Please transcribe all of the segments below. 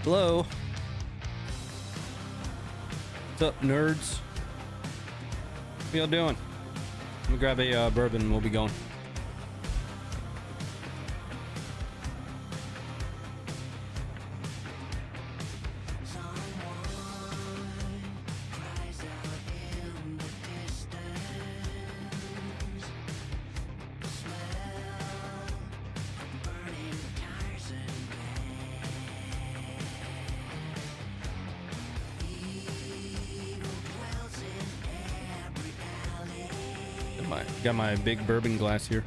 Hello. What's up, nerds? What y'all doing? Let me grab a bourbon and we'll be going. Got my big bourbon glass here.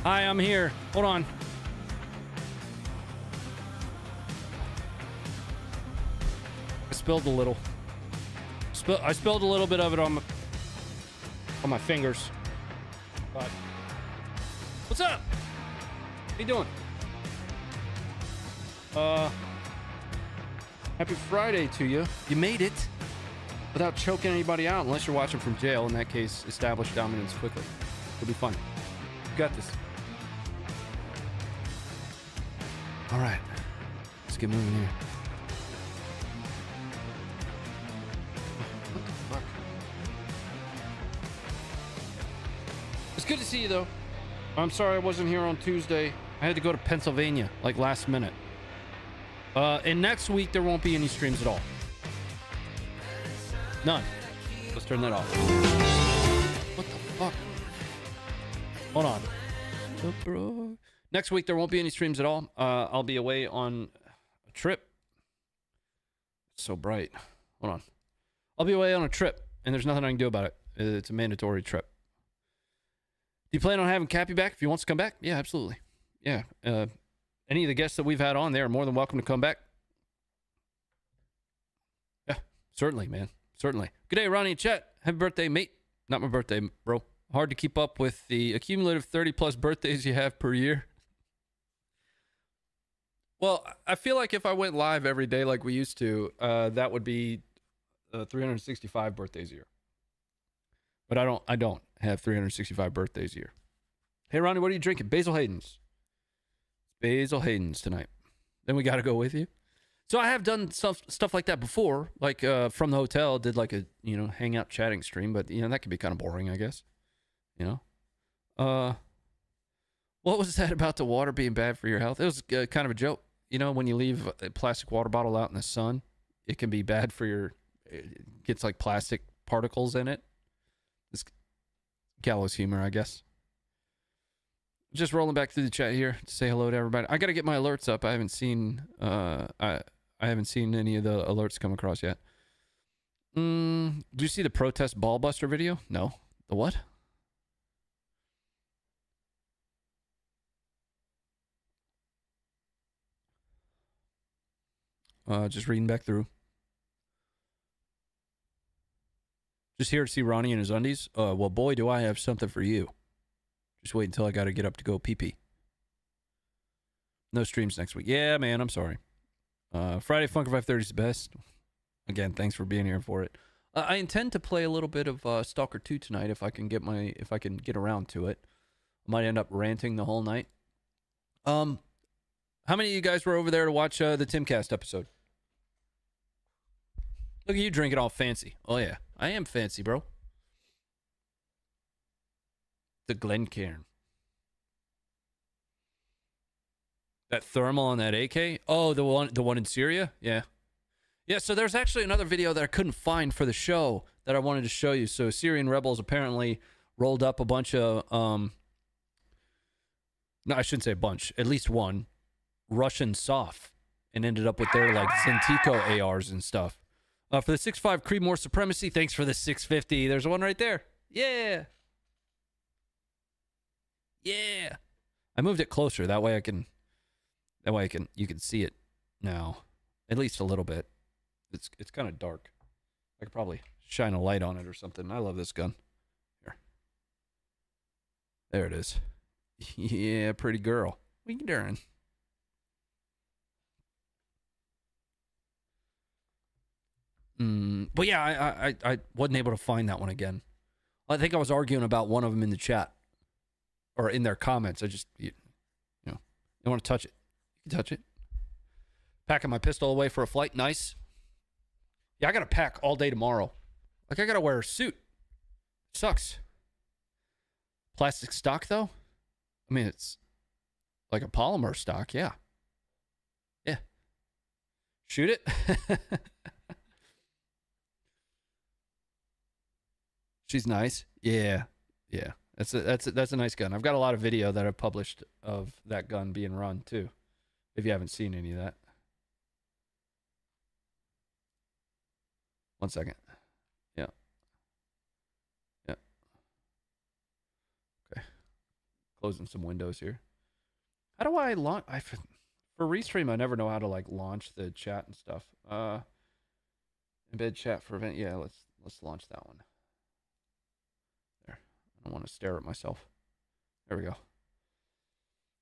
Hi, I'm here. Hold on. I spilled a little. I spilled a little bit of it on my fingers. But what's up? How you doing? Happy Friday to you. You made it without choking anybody out, unless you're watching from jail. In that case, establish dominance quickly. It'll be fun. You got this. All right, let's get moving here. What the fuck? It's good to see you, though. I'm sorry I wasn't here on Tuesday. I had to go to Pennsylvania, like last minute. And next week, there won't be any streams at all. None. Let's turn that off. What the fuck? Hold on. Next week, there won't be any streams at all. I'll be away on a trip. It's so bright. Hold on. I'll be away on a trip, and there's nothing I can do about it. It's a mandatory trip. Do you plan on having Cappy back if he wants to come back? Yeah, absolutely. Yeah. Any of the guests that we've had on there are more than welcome to come back. Yeah, certainly, man. Certainly. Good day, Ronnie and Chet. Happy birthday, mate. Not my birthday, bro. Hard to keep up with the accumulative 30-plus birthdays you have per year. Well, I feel like if I went live every day like we used to, that would be 365 birthdays a year. But I don't have 365 birthdays a year. Hey, Ronnie, what are you drinking? Basil Hayden's. Basil Hayden's tonight. Then we got to go with you. So I have done stuff like that before, like from the hotel, did like a, hangout chatting stream, but, that could be kind of boring, I guess. What was that about the water being bad for your health? It was kind of a joke. When you leave a plastic water bottle out in the sun, it can be bad for it gets like plastic particles in it. It's gallows humor, I guess. Just rolling back through the chat here to say hello to everybody. I got to get my alerts up. I haven't seen I haven't seen any of the alerts come across yet. Did you see the protest ball buster video? No. The what? Just reading back through. Just here to see Ronnie in his undies. Well, boy, do I have something for you. Just wait until I got to get up to go pee-pee. No streams next week. Yeah, man, I'm sorry. Friday Funker 530 is the best. Again, thanks for being here for it. I intend to play a little bit of S.T.A.L.K.E.R 2 tonight if I can get around to it. I might end up ranting the whole night. How many of you guys were over there to watch the Timcast episode? Look at you drinking all fancy. Oh, yeah. I am fancy, bro. The Glencairn. That thermal on that AK? Oh, the one in Syria? Yeah. Yeah, so there's actually another video that I couldn't find for the show that I wanted to show you. So Syrian rebels apparently rolled up a bunch of, no, I shouldn't say a bunch, at least one, Russian SOF, and ended up with their, like, Zentico ARs and stuff. For the 6.5 Creedmoor Supremacy, thanks for the 650. There's one right there. Yeah. Yeah. I moved it closer. That way you can see it now. At least a little bit. It's kind of dark. I could probably shine a light on it or something. I love this gun. Here. There it is. Yeah, pretty girl. What you doing? But yeah, I wasn't able to find that one again. I think I was arguing about one of them in the chat or in their comments. I just, you want to touch it. You can touch it. Packing my pistol away for a flight. Nice. Yeah, I got to pack all day tomorrow. Like, I got to wear a suit. Sucks. Plastic stock, though? I mean, it's like a polymer stock. Yeah. Yeah. Shoot it. She's nice. Yeah. Yeah. That's a nice gun. I've got a lot of video that I've published of that gun being run too. If you haven't seen any of that. One second. Yeah. Yeah. Okay. Closing some windows here. How do I launch? For Restream, I never know how to like launch the chat and stuff. Embed chat for event. Yeah, let's launch that one. There. I don't want to stare at myself. There we go.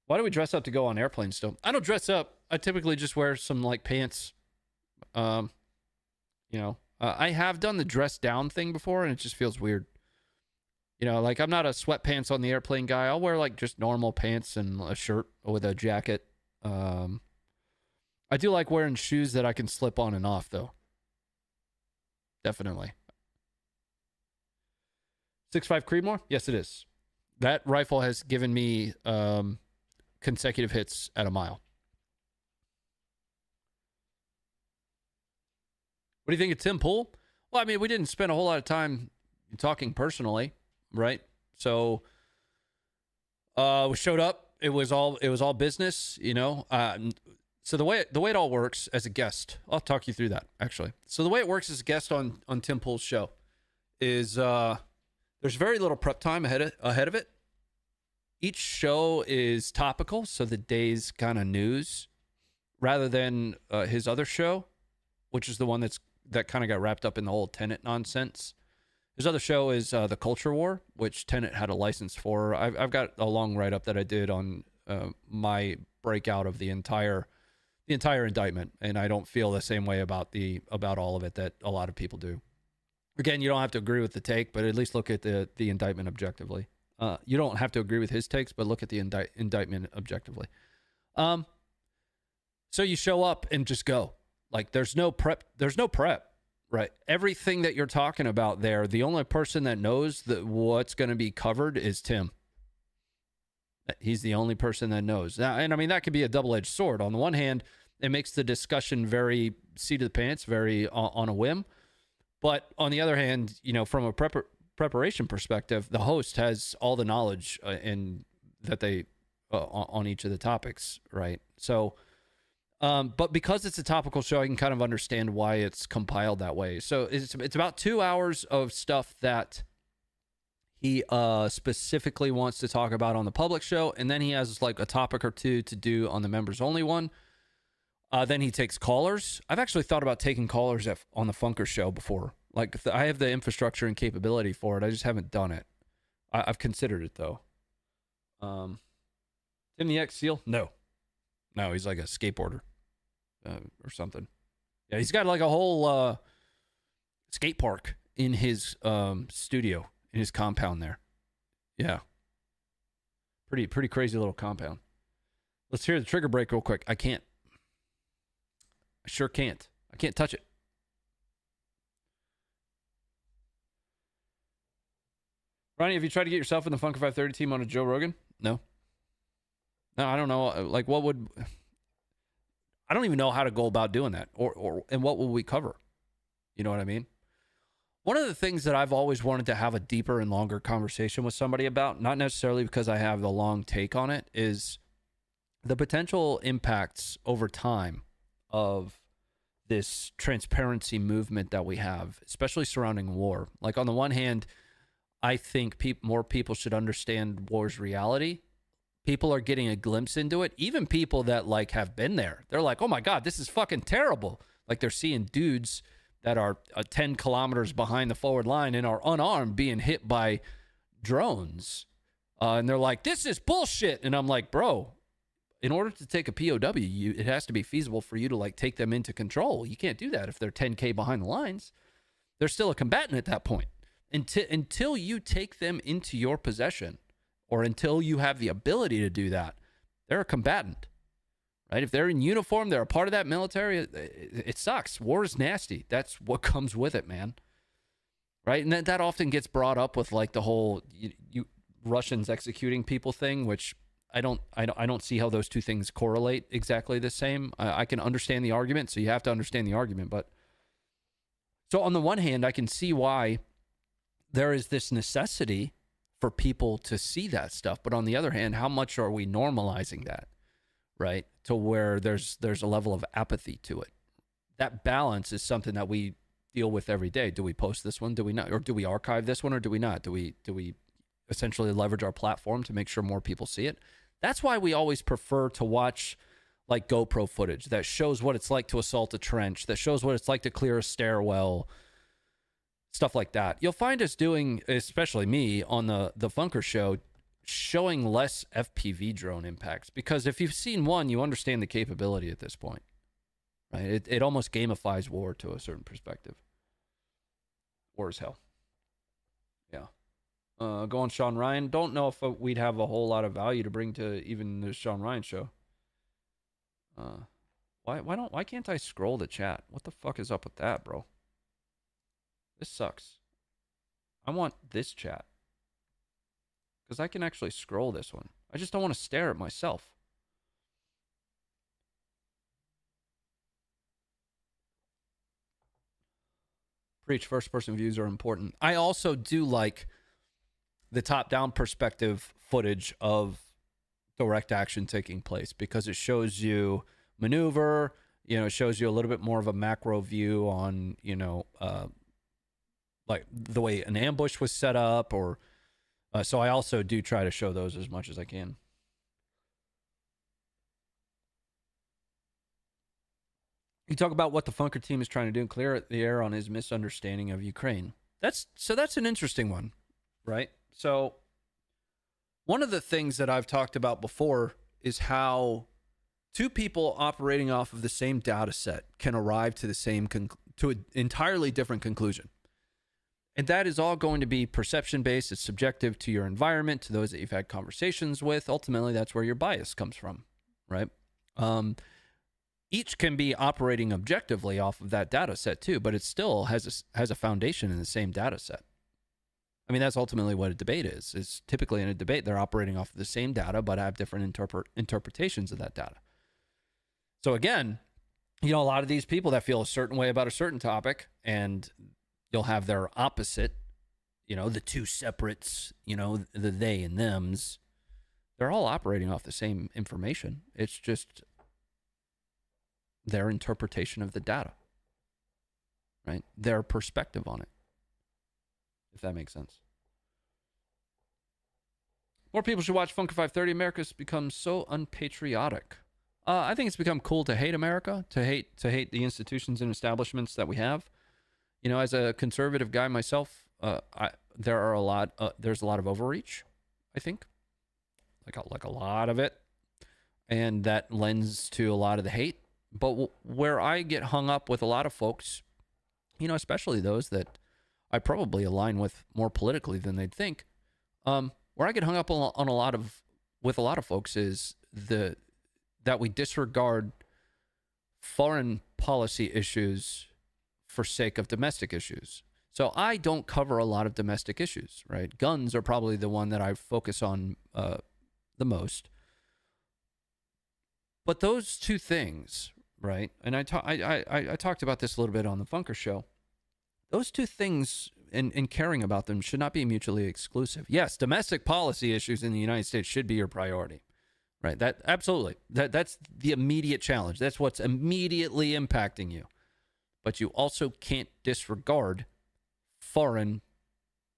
Why do we dress up to go on airplanes still? I don't dress up. I typically just wear some like pants. I have done the dress down thing before and it just feels weird. Like I'm not a sweatpants on the airplane guy. I'll wear like just normal pants and a shirt with a jacket. I do like wearing shoes that I can slip on and off though. Definitely. 6.5 Creedmoor? Yes, it is. That rifle has given me consecutive hits at a mile. What do you think of Tim Pool? Well, I mean, we didn't spend a whole lot of time talking personally, right? So we showed up. It was all business, So the way it all works as a guest, I'll talk you through that actually. So the way it works as a guest on Tim Pool's show is there's very little prep time ahead of it. Each show is topical, so the day's kind of news, rather than his other show, which is the one that kind of got wrapped up in the whole Tenet nonsense. His other show is the Culture War, which Tenet had a license for. I've got a long write-up that I did on my breakout of the entire indictment, and I don't feel the same way about all of it that a lot of people do. Again, you don't have to agree with the take, but at least look at the indictment objectively. You don't have to agree with his takes, but look at the indictment objectively. So you show up and just go. Like there's no prep, right? Everything that you're talking about there, the only person that knows what's going to be covered is Tim. He's the only person that knows. Now, and I mean, that could be a double-edged sword. On the one hand, it makes the discussion very seat of the pants, very on a whim. But on the other hand, from a preparation perspective, the host has all the knowledge on each of the topics, right? So, but because it's a topical show, I can kind of understand why it's compiled that way. So it's about 2 hours of stuff that he specifically wants to talk about on the public show, and then he has like a topic or two to do on the members only one. Then he takes callers. I've actually thought about taking callers on the Funker show before. Like I have the infrastructure and capability for it. I just haven't done it. I've considered it though. Tim the X Seal? No, he's like a skateboarder or something. Yeah, he's got like a whole skate park in his studio, in his compound there. Yeah, pretty crazy little compound. Let's hear the trigger break real quick. I can't. I sure can't. I can't touch it. Ronnie, have you tried to get yourself in the Funker 530 team on a Joe Rogan? No, I don't know. Like, I don't even know how to go about doing that, and what will we cover? You know what I mean? One of the things that I've always wanted to have a deeper and longer conversation with somebody about, not necessarily because I have the long take on it, is the potential impacts over time of this transparency movement that we have, especially surrounding war. Like on the one hand, I think more people should understand war's reality, People are getting a glimpse into it. Even people that like have been there, they're like, oh my God, this is fucking terrible. Like they're seeing dudes that are 10 kilometers behind the forward line and are unarmed being hit by drones. And they're like, this is bullshit. And I'm like, bro, in order to take a POW, it has to be feasible for you to like take them into control. You can't do that if they're 10K behind the lines. They're still a combatant at that point. Until you take them into your possession, or until you have the ability to do that, they're a combatant, right? If they're in uniform, they're a part of that military. It sucks. War is nasty. That's what comes with it, man. Right? And that often gets brought up with like the whole you Russians executing people thing, which I don't see how those two things correlate exactly the same. I can understand the argument, so you have to understand the argument. But so on the one hand, I can see why there is this necessity for people to see that stuff. But on the other hand, how much are we normalizing that, right? To where there's a level of apathy to it. That balance is something that we deal with every day. Do we post this one? Do we not? Or do we archive this one? Or do we not? Do we essentially leverage our platform to make sure more people see it? That's why we always prefer to watch like GoPro footage that shows what it's like to assault a trench, that shows what it's like to clear a stairwell, stuff like that. You'll find us doing, especially me on the Funker show, showing less FPV drone impacts, because if you've seen one, you understand the capability at this point, right? It almost gamifies war to a certain perspective. War is hell. Yeah. Go on Sean Ryan. Don't know if we'd have a whole lot of value to bring to even the Sean Ryan show. Why can't I scroll the chat? What the fuck is up with that, bro? This sucks. I want this chat, because I can actually scroll this one. I just don't want to stare at myself. Preach, first-person views are important. I also do like the top-down perspective footage of direct action taking place, because it shows you maneuver, it shows you a little bit more of a macro view on, like the way an ambush was set up, or so I also do try to show those as much as I can. You talk about what the Funker team is trying to do and clear the air on his misunderstanding of Ukraine. That's an interesting one, right? So one of the things that I've talked about before is how two people operating off of the same data set can arrive to the same to an entirely different conclusion. And that is all going to be perception-based. It's subjective to your environment, to those that you've had conversations with. Ultimately, that's where your bias comes from, right? Each can be operating objectively off of that data set too, but it still has a foundation in the same data set. I mean, that's ultimately what a debate is. It's typically in a debate, they're operating off of the same data, but have different interpretations of that data. So again, a lot of these people that feel a certain way about a certain topic, and you'll have their opposite, the two separates, the they and thems. They're all operating off the same information. It's just their interpretation of the data, right? Their perspective on it, if that makes sense. More people should watch Funker 530. America's become so unpatriotic. I think it's become cool to hate America, to hate the institutions and establishments that we have. As a conservative guy myself, there's a lot of overreach, I think, like a lot of it, and that lends to a lot of the hate. But where I get hung up with a lot of folks, especially those that I probably align with more politically than they'd think, where I get hung up on a lot of folks is that we disregard foreign policy issues for sake of domestic issues. So I don't cover a lot of domestic issues, right? Guns are probably the one that I focus on the most. But those two things, right? And I talked about this a little bit on the Funker show. Those two things and caring about them should not be mutually exclusive. Yes, domestic policy issues in the United States should be your priority, right? That absolutely. That's the immediate challenge. That's what's immediately impacting you. But you also can't disregard foreign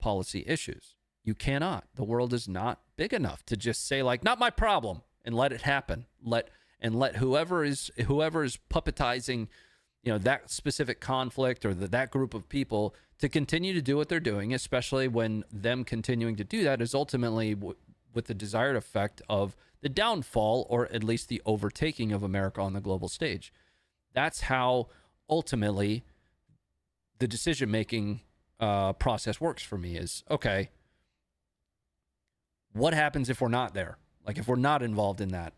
policy issues. You cannot. The world is not big enough to just say like, not my problem, and let it happen. Let whoever is puppetizing, that specific conflict or that group of people to continue to do what they're doing, especially when them continuing to do that is ultimately with the desired effect of the downfall or at least the overtaking of America on the global stage. That's how ultimately the decision-making process works for me is, okay, what happens if we're not there? Like if we're not involved in that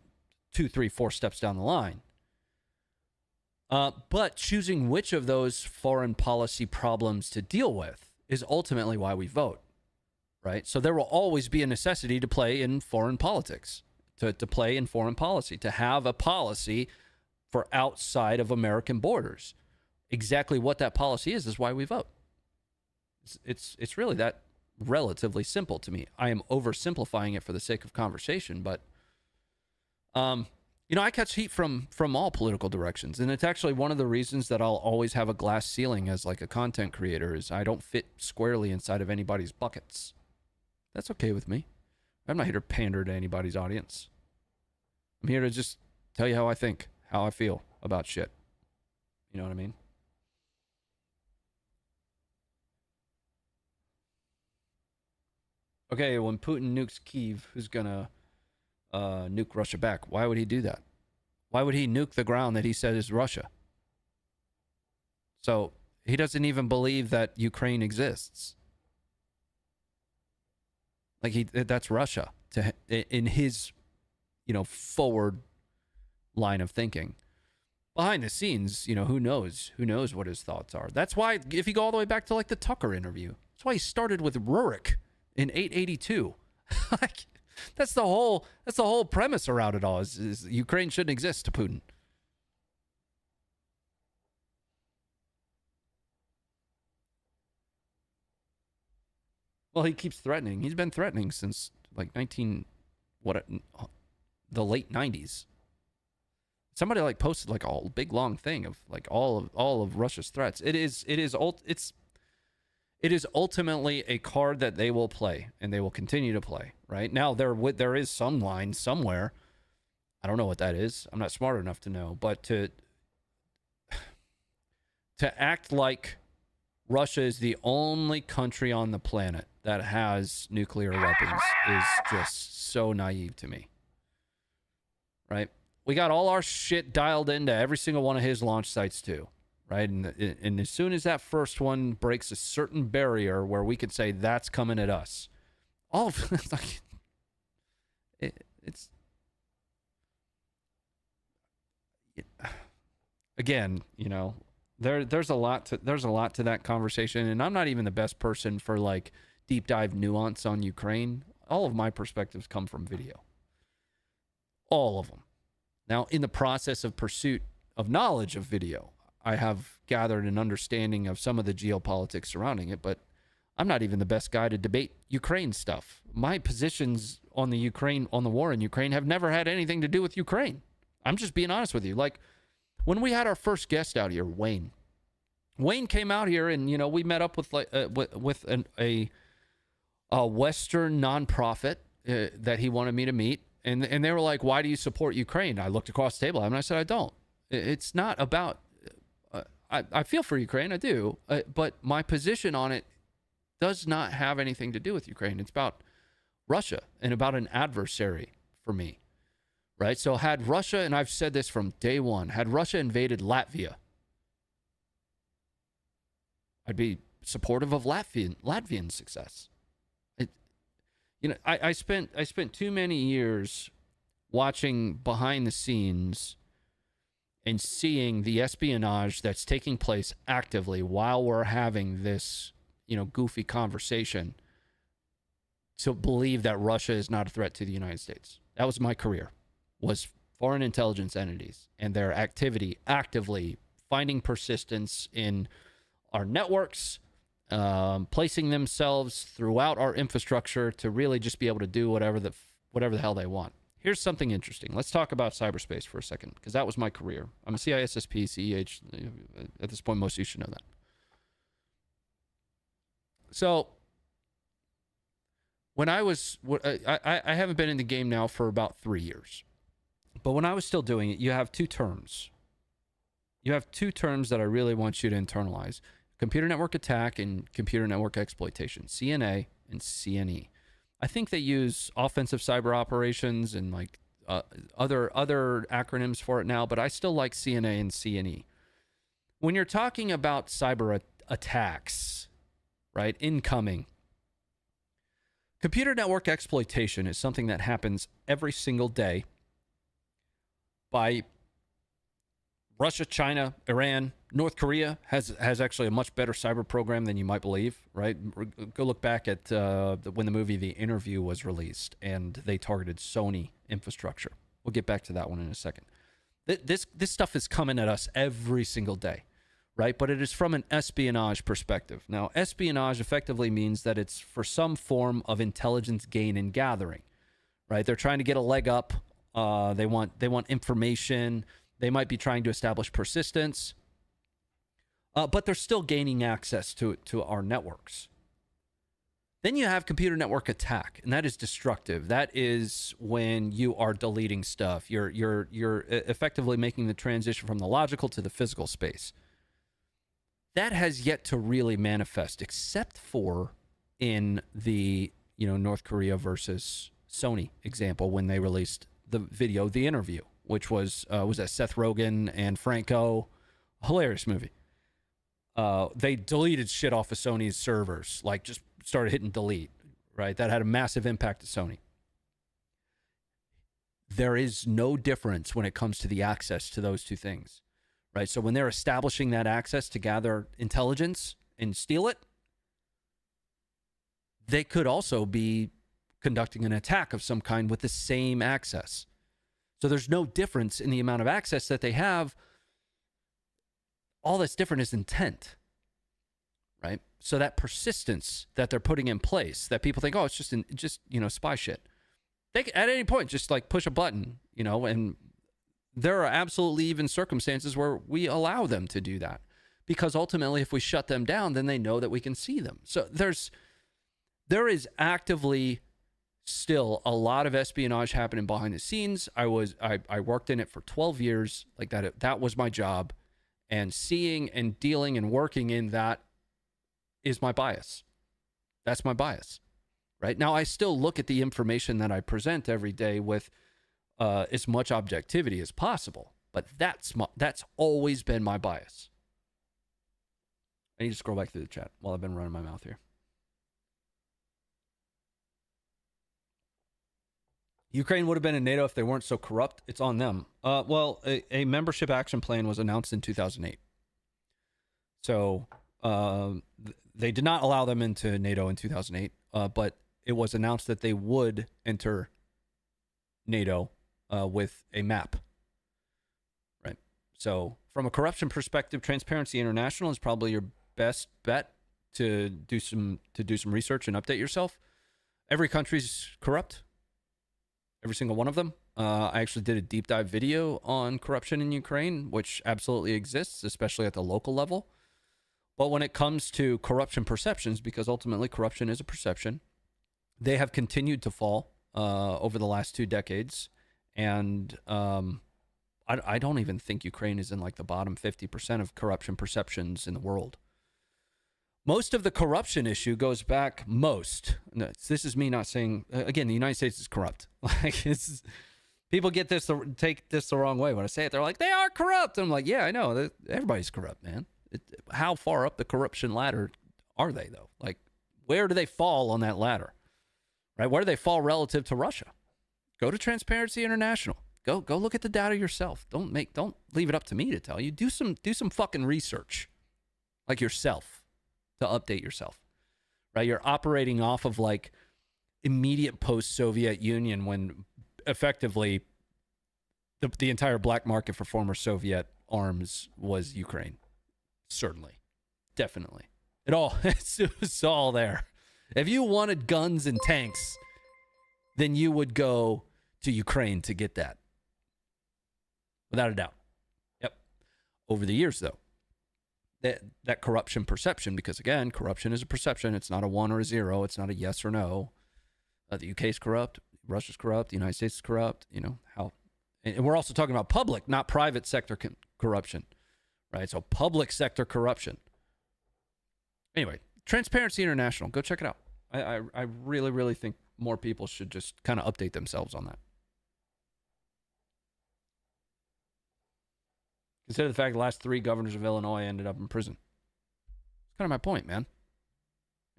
2, 3, 4 steps down the line. But choosing which of those foreign policy problems to deal with is ultimately why we vote, right? So there will always be a necessity to play in foreign politics, to play in foreign policy, to have a policy for outside of American borders. Exactly what that policy is why we vote. It's really that relatively simple to me. I am oversimplifying it for the sake of conversation, but I catch heat from all political directions, and it's actually one of the reasons that I'll always have a glass ceiling as like a content creator is I don't fit squarely inside of anybody's buckets. That's okay with me. I'm not here to pander to anybody's audience. I'm here to just tell you how I think, how I feel about shit. You know what I mean? Okay, when Putin nukes Kyiv, who's gonna nuke Russia back? Why would he do that? Why would he nuke the ground that he said is Russia? So he doesn't even believe that Ukraine exists. Like that's Russia in his, forward line of thinking. Behind the scenes, who knows what his thoughts are. That's why if you go all the way back to like the Tucker interview, that's why he started with Rurik in 882. Like that's the whole premise around it all is Ukraine shouldn't exist to Putin. Well, he keeps threatening. He's been threatening since like the late 90s. Somebody like posted like a big long thing of like all of Russia's threats. It is ultimately a card that they will play and they will continue to play. Right now, there is some line somewhere. I don't know what that is. I'm not smart enough to know. But to act like Russia is the only country on the planet that has nuclear weapons is just so naive to me. Right? We got all our shit dialed into every single one of his launch sites too. Right? And as soon as that first one breaks a certain barrier where we could say that's coming at us, all of like it's again, there's a lot to that conversation, and I'm not even the best person for like deep dive nuance on Ukraine. All of my perspectives come from video. All of them. Now, in the process of pursuit of knowledge of video, I have gathered an understanding of some of the geopolitics surrounding it, but I'm not even the best guy to debate Ukraine stuff. My positions on the war in Ukraine have never had anything to do with Ukraine. I'm just being honest with you. Like when we had our first guest out here, Wayne came out here and, we met up with like with a Western nonprofit that he wanted me to meet. And they were like, why do you support Ukraine? I looked across the table and I said, I don't. It's not about, I feel for Ukraine, I do. But my position on it does not have anything to do with Ukraine. It's about Russia and about an adversary for me. Right? So had Russia, and I've said this from day one, had Russia invaded Latvia, I'd be supportive of Latvian success. I spent too many years watching behind the scenes and seeing the espionage that's taking place actively while we're having this, goofy conversation to believe that Russia is not a threat to the United States. That was my career, was foreign intelligence entities and their activity actively finding persistence in our networks, placing themselves throughout our infrastructure to really just be able to do whatever the hell they want. Here's something interesting. Let's talk about cyberspace for a second, because that was my career. I'm a CISSP, CEH. At this point, most of you should know that. So when I was, I haven't been in the game now for about 3 years. But when I was still doing it, you have two terms. You have two terms that I really want you to internalize: computer network attack and computer network exploitation, CNA and CNE. I think they use offensive cyber operations and like other acronyms for it now, but I still like CNA and CNE. When you're talking about cyber attacks, right, incoming, computer network exploitation is something that happens every single day by Russia, China, Iran. North Korea has actually a much better cyber program than you might believe, right? Go look back at when the movie The Interview was released and they targeted Sony infrastructure. We'll get back to that one in a second. This stuff is coming at us every single day, right? But it is from an espionage perspective. Now, espionage effectively means that it's for some form of intelligence gain and gathering, right? They're trying to get a leg up. They want information. They might be trying to establish persistence, but they're still gaining access to our networks. Then you have computer network attack, and that is destructive. That is when you are deleting stuff. You're effectively making the transition from the logical to the physical space. That has yet to really manifest, except for in the North Korea versus Sony example when they released the video, The Interview, which was that Seth Rogen and Franco, hilarious movie. They deleted shit off of Sony's servers, like just started hitting delete, right? That had a massive impact to Sony. There is no difference when it comes to the access to those two things, right? So when they're establishing that access to gather intelligence and steal it, they could also be conducting an attack of some kind with the same access. So there's no difference in the amount of access that they have. All that's different is intent, right? So that persistence that they're putting in place, that people think, oh, it's just spy shit. They can, at any point, just like push a button, and there are absolutely even circumstances where we allow them to do that, because ultimately, if we shut them down, then they know that we can see them. So there is actively still a lot of espionage happening behind the scenes. I worked in it for 12 years. Like that was my job, and seeing and dealing and working in that is my bias. That's my bias, right? Now, I still look at the information that I present every day with as much objectivity as possible, but that's always been my bias. I need to scroll back through the chat while I've been running my mouth here. Ukraine would have been in NATO if they weren't so corrupt. It's on them. Well, a membership action plan was announced in 2008. So they did not allow them into NATO in 2008, but it was announced that they would enter NATO with a map. Right. So from a corruption perspective, Transparency International is probably your best bet to do some research and update yourself. Every country's corrupt. Every single one of them. I actually did a deep dive video on corruption in Ukraine, which absolutely exists, especially at the local level. But when it comes to corruption perceptions, because ultimately corruption is a perception, they have continued to fall over the last 2 decades. And I don't even think Ukraine is in like the bottom 50% of corruption perceptions in the world. Most of the corruption issue goes back this is me not saying, again, the United States is corrupt. Like, people take this the wrong way when I say it. They're like, they are corrupt. I'm like, yeah, I know. Everybody's corrupt, man. How far up the corruption ladder are they, though? Like, where do they fall on that ladder? Right? Where do they fall relative to Russia? Go to Transparency International. Go look at the data yourself. Don't leave it up to me to tell you. Do some fucking research, like yourself, to update yourself, right? You're operating off of like immediate post-Soviet Union, when effectively the entire black market for former Soviet arms was Ukraine. Certainly, definitely, it's all there. If you wanted guns and tanks, then you would go to Ukraine to get that, without a doubt. Yep. Over the years, though, that corruption perception, because again, corruption is a perception. It's not a 1 or a 0. It's not a yes or no. The UK is corrupt. Russia's corrupt. The United States is corrupt. You know how, and we're also talking about public, not private sector corruption, right? So public sector corruption. Anyway, Transparency International. Go check it out. I really, really think more people should just kind of update themselves on that. Consider the fact the last 3 governors of Illinois ended up in prison. That's kind of my point, man.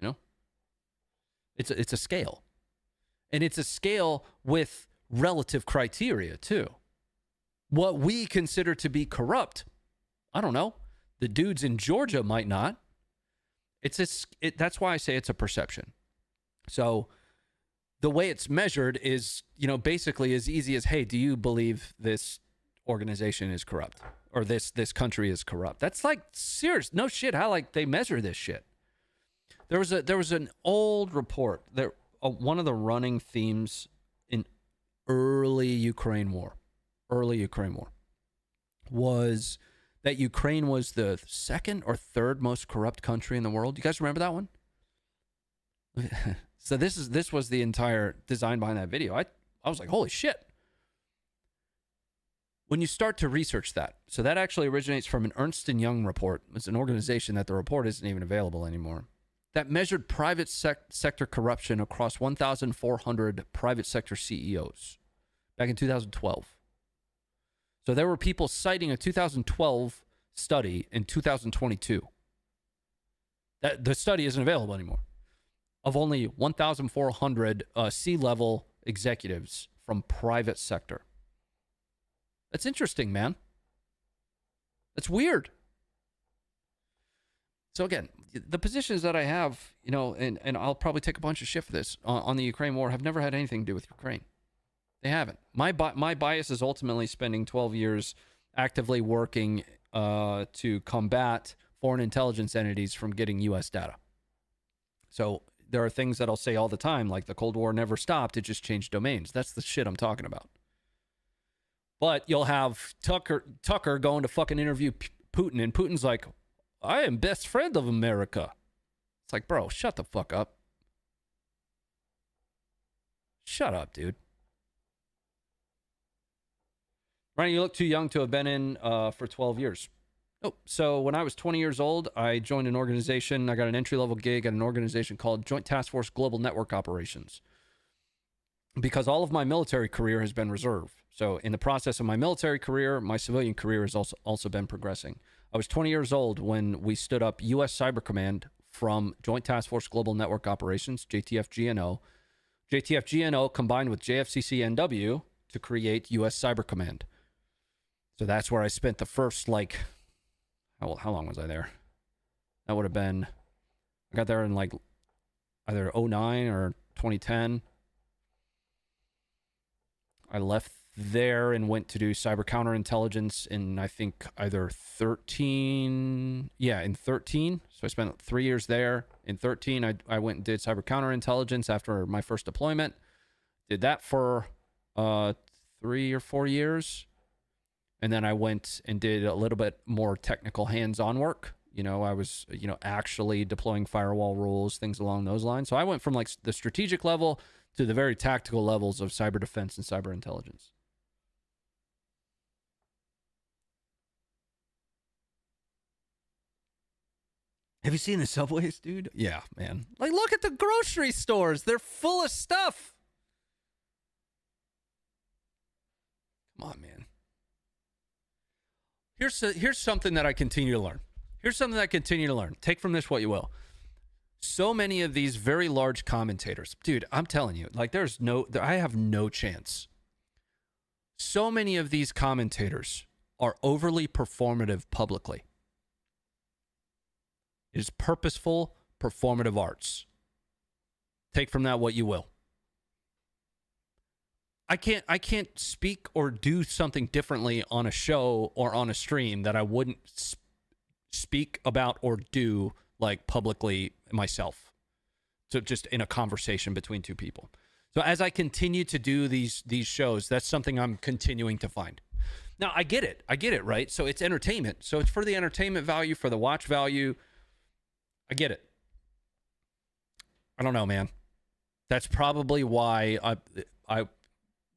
You know? It's a scale. And it's a scale with relative criteria, too. What we consider to be corrupt, I don't know. The dudes in Georgia might not. That's why I say it's a perception. So the way it's measured is, you know, basically as easy as, hey, do you believe this organization is corrupt or this country is corrupt? That's like serious. No shit. How like they measure this shit. There was an old report that one of the running themes in early Ukraine war was that Ukraine was the 2nd or 3rd most corrupt country in the world. You guys remember that one? So this was the entire design behind that video. I was like, holy shit. When you start to research that, so that actually originates from an Ernst & Young report. It's an organization that the report isn't even available anymore, that measured private sector corruption across 1,400 private sector CEOs back in 2012. So there were people citing a 2012 study in 2022. That the study isn't available anymore. Of only 1,400 C-level executives from private sector. That's interesting, man. That's weird. So again, the positions that I have, you know, and I'll probably take a bunch of shit for this on the Ukraine war, have never had anything to do with Ukraine. They haven't. My bias is ultimately spending 12 years actively working to combat foreign intelligence entities from getting U.S. data. So there are things that I'll say all the time, like the Cold War never stopped. It just changed domains. That's the shit I'm talking about. But you'll have Tucker going to fucking interview Putin, and Putin's like, I am best friend of America. It's like, bro, shut the fuck up. Shut up, dude. Ryan, you look too young to have been in for 12 years. Oh, so when I was 20 years old, I joined an organization. I got an entry-level gig at an organization called Joint Task Force Global Network Operations. Because all of my military career has been reserve. So in the process of my military career, my civilian career has also been progressing. I was 20 years old when we stood up U.S. Cyber Command from Joint Task Force Global Network Operations, JTF-GNO. JTF-GNO combined with JFCC-NW to create U.S. Cyber Command. So that's where I spent the first, like, how long was I there? That would have been, I got there in like either 09 or 2010. I left there and went to do cyber counterintelligence in, I think, either 13. Yeah, in 13. So I spent 3 years there. In 13, I went and did cyber counterintelligence after my first deployment. Did that for 3 or 4 years. And then I went and did a little bit more technical hands-on work. You know, I was, you know, actually deploying firewall rules, things along those lines. So I went from like the strategic level to the very tactical levels of cyber defense and cyber intelligence. Have you seen the subways, dude? Yeah, man. Like, look at the grocery stores. They're full of stuff. Come on, man. Here's something that I continue to learn. Take from this what you will. So many of these very large commentators, dude, I'm telling you, like I have no chance. So many of these commentators are overly performative publicly. It is purposeful, performative arts. Take from that what you will. I can't speak or do something differently on a show or on a stream that I wouldn't speak about or do like publicly myself. So just in a conversation between two people. So as I continue to do these shows, that's something I'm continuing to find. Now I get it, right? So it's entertainment. So it's for the entertainment value, for the watch value. I get it. I don't know, man. That's probably why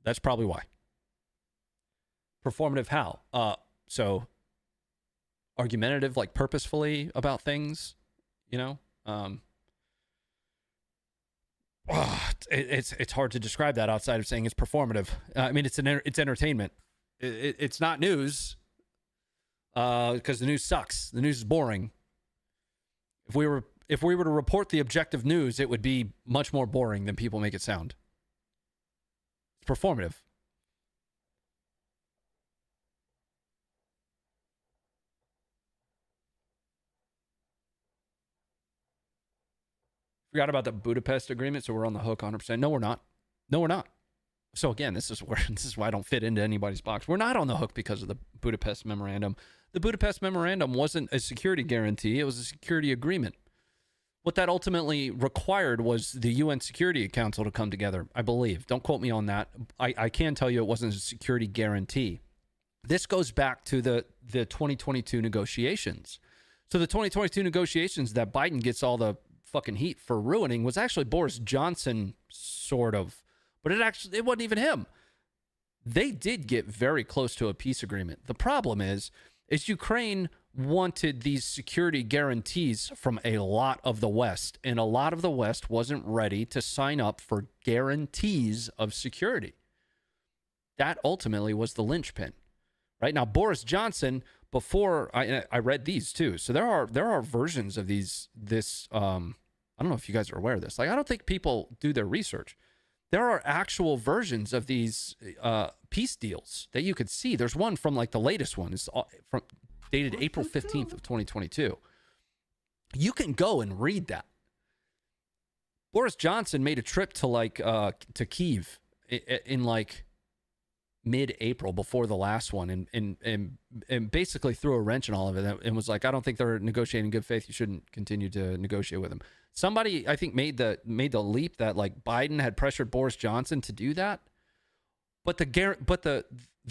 that's probably why. Performative how? So argumentative, like purposefully about things, you know? It's hard to describe that outside of saying it's performative. I mean, it's entertainment. It's not news because the news sucks. The news is boring. If we were to report the objective news, it would be much more boring than people make it sound. It's performative. Forgot about the Budapest agreement, so we're on the hook 100%. No, we're not. No, we're not. So again, this is why I don't fit into anybody's box. We're not on the hook because of the Budapest memorandum. The Budapest memorandum wasn't a security guarantee. It was a security agreement. What that ultimately required was the UN Security Council to come together, I believe. Don't quote me on that. I can tell you it wasn't a security guarantee. This goes back to the 2022 negotiations. So the 2022 negotiations that Biden gets all the fucking heat for ruining was actually Boris Johnson, sort of. But it wasn't even him. They did get very close to a peace agreement. The problem is Ukraine wanted these security guarantees from a lot of the West, and a lot of the West wasn't ready to sign up for guarantees of security. That ultimately was the linchpin. Right now, Boris Johnson, before I read these too. So there are versions of this. I don't know if you guys are aware of this. Like, I don't think people do their research. There are actual versions of these peace deals that you could see. There's one from like the latest one. It's from dated April 15th of 2022. You can go and read that. Boris Johnson made a trip to Kyiv in like mid-April before the last one and basically threw a wrench in all of it and was like, I don't think they're negotiating in good faith. You shouldn't continue to negotiate with them. Somebody, I think, made the leap that like Biden had pressured Boris Johnson to do that, but the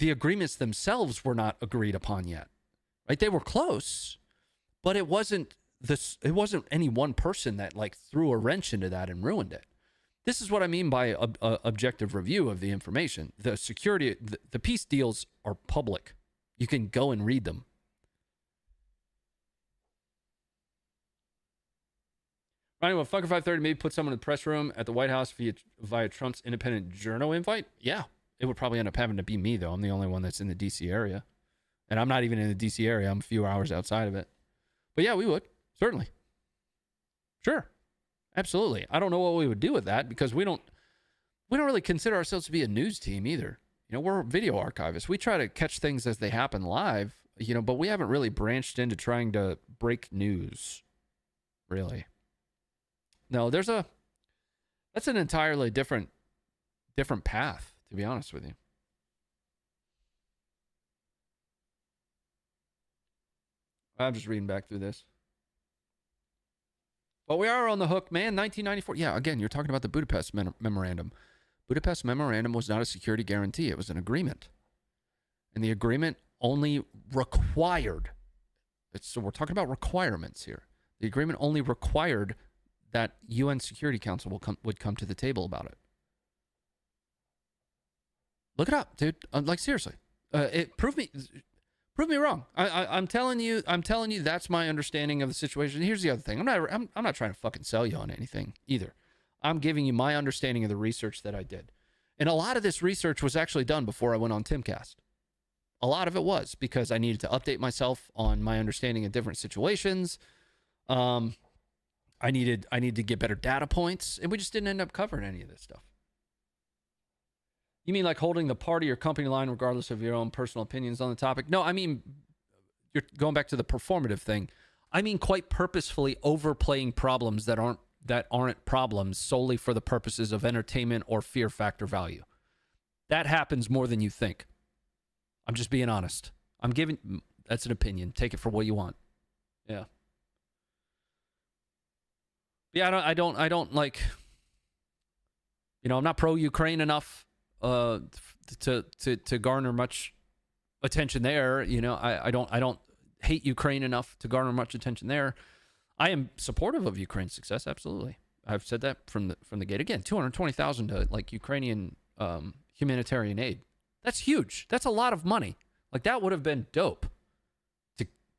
agreements themselves were not agreed upon yet. Right? They were close, but it wasn't any one person that like threw a wrench into that and ruined it. This is what I mean by objective review of the information. The security, the peace deals are public. You can go and read them. Ronnie, well, Fucker 530 maybe put someone in the press room at the White House via Trump's independent journal invite? Yeah. It would probably end up having to be me, though. I'm the only one that's in the D.C. area. And I'm not even in the D.C. area. I'm a few hours outside of it. But yeah, we would. Certainly. Sure. Absolutely. I don't know what we would do with that because we don't really consider ourselves to be a news team either. You know, we're video archivists. We try to catch things as they happen live, you know, but we haven't really branched into trying to break news. Really. No, that's an entirely different path, to be honest with you. I'm just reading back through this. But we are on the hook, man. 1994. Yeah, again, you're talking about the Budapest Memorandum. Budapest Memorandum was not a security guarantee. It was an agreement. And the agreement only required, so we're talking about requirements here. The agreement only required that UN Security Council would come to the table about it. Look it up, dude. Like, seriously. Prove me wrong. I'm telling you that's my understanding of the situation. Here's the other thing. I'm not trying to fucking sell you on anything either. I'm giving you my understanding of the research that I did. And a lot of this research was actually done before I went on Timcast. A lot of it was because I needed to update myself on my understanding of different situations. I needed to get better data points, and we just didn't end up covering any of this stuff. You mean like holding the party or company line regardless of your own personal opinions on the topic? No, I mean, you're going back to the performative thing. I mean quite purposefully overplaying problems that aren't problems solely for the purposes of entertainment or fear factor value. That happens more than you think. I'm just being honest. That's an opinion. Take it for what you want. Yeah. Yeah, I don't like, you know, I'm not pro-Ukraine enough to garner much attention there. You know, I don't hate Ukraine enough to garner much attention there. I am supportive of Ukraine's success, absolutely. I've said that from the gate. Again, 220,000 to like Ukrainian humanitarian aid. That's huge. That's a lot of money. Like that would have been dope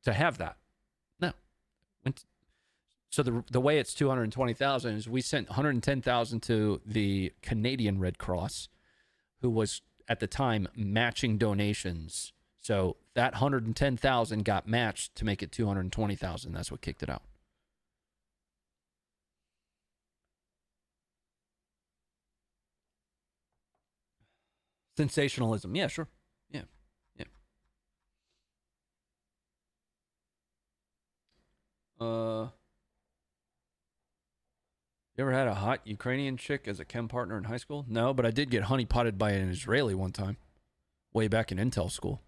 to have that. No. So the way it's 220,000 is we sent 110,000 to the Canadian Red Cross, who was at the time matching donations. So that 110,000 got matched to make it 220,000. That's what kicked it out. Sensationalism. Yeah, sure. Yeah. Yeah. You ever had a hot Ukrainian chick as a chem partner in high school? No, but I did get honeypotted by an Israeli one time, way back in Intel school.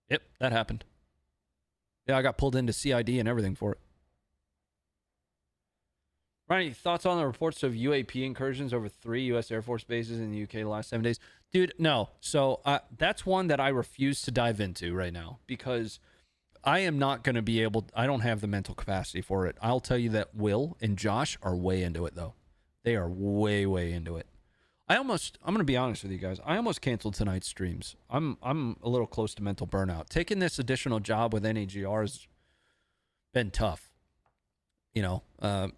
Yep, that happened. Yeah, I got pulled into CID and everything for it. Ronnie, thoughts on the reports of UAP incursions over 3 U.S. Air Force bases in the UK the last 7 days? Dude, no. So that's one that I refuse to dive into right now because I am not going to be able, I don't have the mental capacity for it. I'll tell you that Will and Josh are way into it, though. They are way, way into it. I'm going to be honest with you guys. I almost canceled tonight's streams. I'm a little close to mental burnout. Taking this additional job with NAGR has been tough. You know,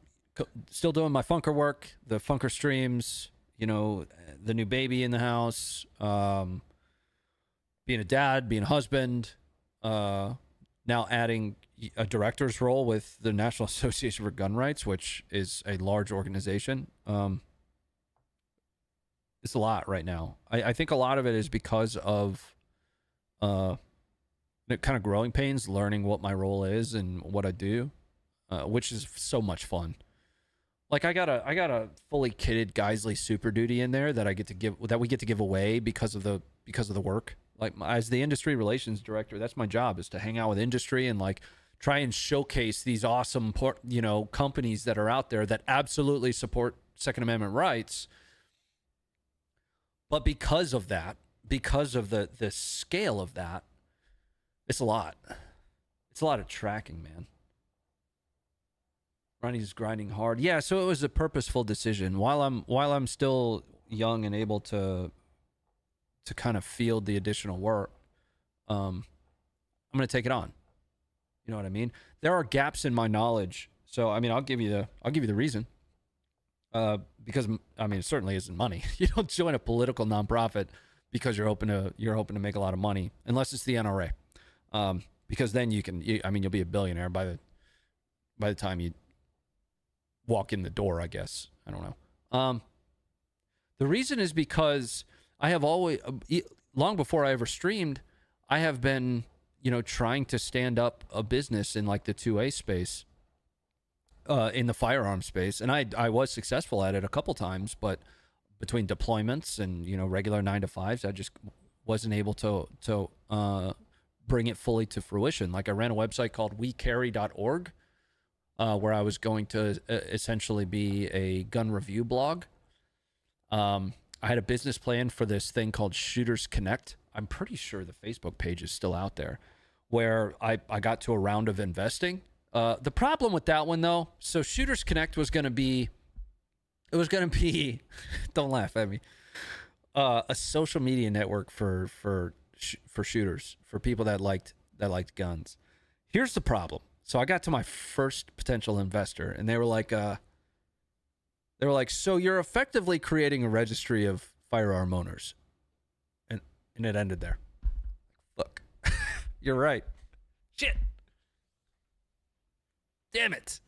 still doing my Funker work, the Funker streams, you know, the new baby in the house, being a dad, being a husband, now adding a director's role with the National Association for Gun Rights, which is a large organization. It's a lot right now. I think a lot of it is because of the kind of growing pains, learning what my role is and what I do, which is so much fun. Like I got a fully kitted Geisley Super Duty in there that we get to give away because of the work. Like as the industry relations director, that's my job, is to hang out with industry and like try and showcase these awesome companies that are out there that absolutely support Second Amendment rights. But because of that, because of the scale of that, it's a lot. It's a lot of tracking, man. Ronnie's grinding hard. Yeah, so it was a purposeful decision. While I'm still young and able to kind of field the additional work, I'm going to take it on. You know what I mean? There are gaps in my knowledge. So I mean, I'll give you the reason. Because I mean, it certainly isn't money. You don't join a political nonprofit because you're hoping to make a lot of money, unless it's the NRA. Because then you'll be a billionaire by the time you walk in the door, I guess. I don't know. The reason is because I have always, long before I ever streamed, I have been, trying to stand up a business in like the 2A space. In the firearm space, and I was successful at it a couple times, but between deployments and regular 9-to-5s, I just wasn't able to bring it fully to fruition. Like I ran a website called wecarry.org, where I was going to essentially be a gun review blog. I had a business plan for this thing called Shooters Connect. I'm pretty sure the Facebook page is still out there, where I got to a round of investing. The problem with that one, though, so Shooters Connect was going to be, don't laugh at me, a social media network for shooters, for people that liked guns. Here's the problem. So I got to my first potential investor, and they were like, so you're effectively creating a registry of firearm owners, and it ended there. Look, you're right. Shit. Damn it.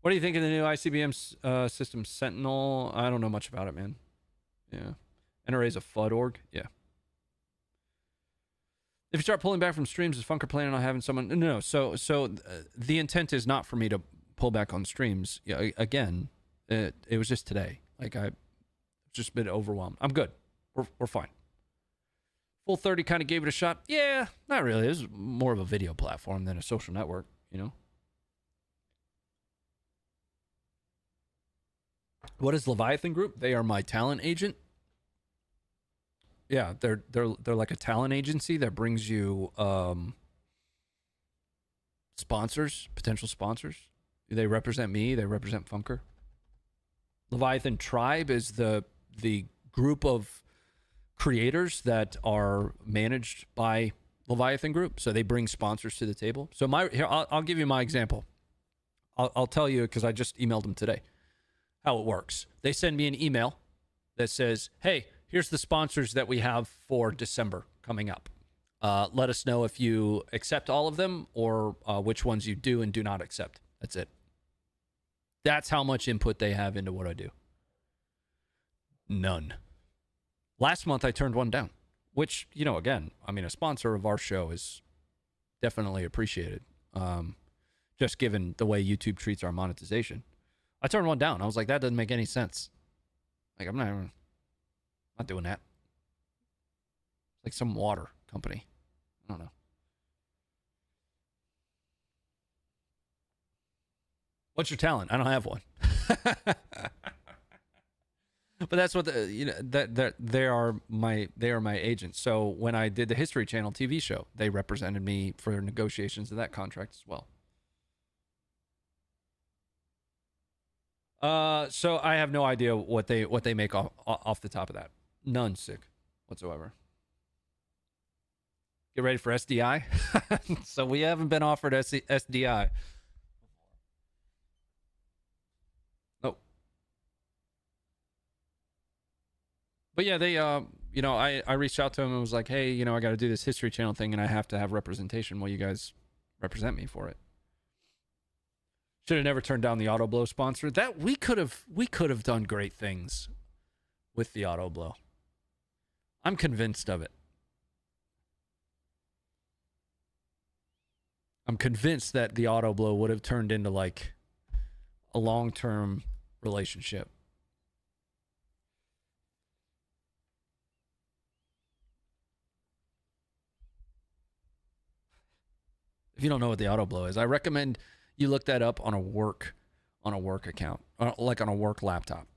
What do you think of the new ICBM system Sentinel? I don't know much about it, man. Yeah. NRA is a FUD org. Yeah. If you start pulling back from streams, is Funker planning on having someone? No. So the intent is not for me to pull back on streams. Yeah. Again, it was just today. Like I've just been overwhelmed. I'm good. We're fine. Full 30 kind of gave it a shot. Yeah, not really. It was more of a video platform than a social network, What is Leviathan Group? They are my talent agent. Yeah, they're like a talent agency that brings you sponsors, potential sponsors. They represent me. They represent Funker. Leviathan Tribe is the group of creators that are managed by Leviathan Group. So they bring sponsors to the table. So I'll give you my example. I'll tell you because I just emailed them today how it works. They send me an email that says, hey, here's the sponsors that we have for December coming up. Let us know if you accept all of them or which ones you do and do not accept. That's it. That's how much input they have into what I do. None. Last month, I turned one down, which, again, I mean, a sponsor of our show is definitely appreciated, just given the way YouTube treats our monetization. I turned one down. I was like, that doesn't make any sense. Like, I'm not doing that. It's like some water company. I don't know. What's your talent? I don't have one. But that's what they are my agents. So when I did the History Channel TV show, they represented me for negotiations of that contract as well. So I have no idea what they make off the top of that. None, sick whatsoever. Get ready for SDI. So we haven't been offered SDI. Nope. But yeah, they I reached out to them and was like, hey, I got to do this History Channel thing and I have to have representation. Will you guys represent me for it? Should have never turned down the Auto Blow sponsor. That we could have done great things with the Auto Blow. I'm convinced of it. I'm convinced that the Auto Blow would have turned into like a long-term relationship. If you don't know what the Auto Blow is, I recommend you look that up on a work account, like on a work laptop.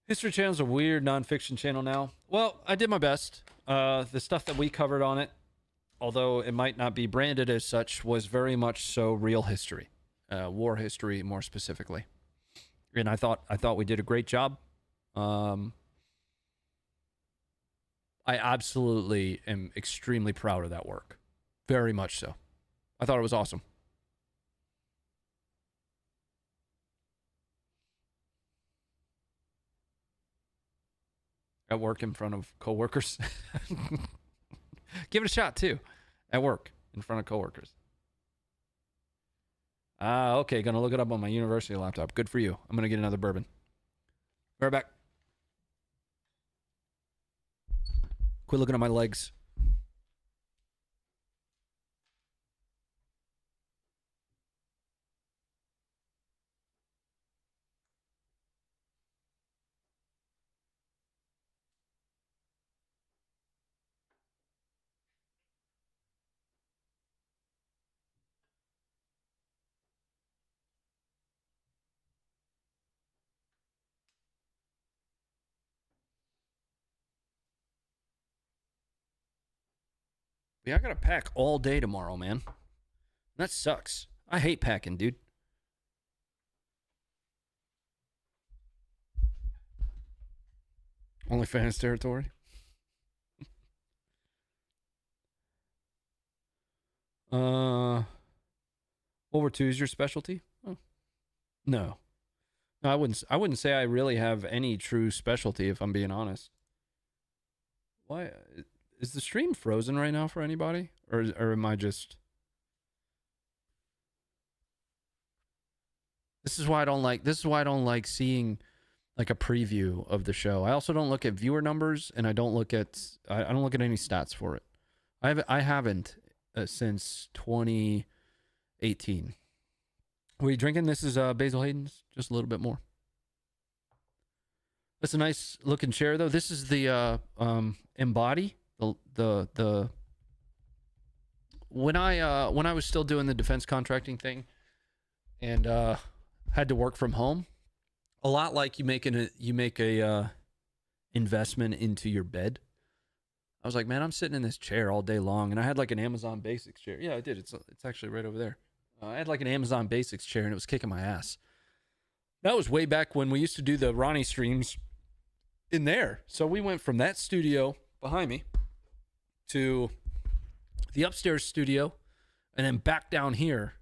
History Channel is a weird nonfiction channel now. Well, I did my best. The stuff that we covered on it, although it might not be branded as such, was very much so real history, war history more specifically. And I thought we did a great job. I absolutely am extremely proud of that work. Very much so. I thought it was awesome. At work in front of coworkers. Give it a shot too. At work in front of coworkers. Okay. Gonna look it up on my university laptop. Good for you. I'm gonna get another bourbon. Be right back. Quit looking at my legs. Yeah, I gotta pack all day tomorrow, man. That sucks. I hate packing, dude. OnlyFans territory. World War II is your specialty? Oh. No. No, I wouldn't say I really have any true specialty if I'm being honest. Why is the stream frozen right now for anybody? Or am I just This is why I don't like seeing like a preview of the show. I also don't look at viewer numbers and I don't look at any stats for it. I haven't since 2018. Were you drinking? This is Basil Hayden's, just a little bit more. That's a nice looking chair though. This is the Embody. The when I was still doing the defense contracting thing and had to work from home, a lot like you make a investment into your bed. I was like, man, I'm sitting in this chair all day long, and I had like an Amazon Basics chair. Yeah, I did. It's actually right over there. I had like an Amazon Basics chair, and it was kicking my ass. That was way back when we used to do the Ronnie streams in there. So we went from that studio behind me to the upstairs studio, and then back down here.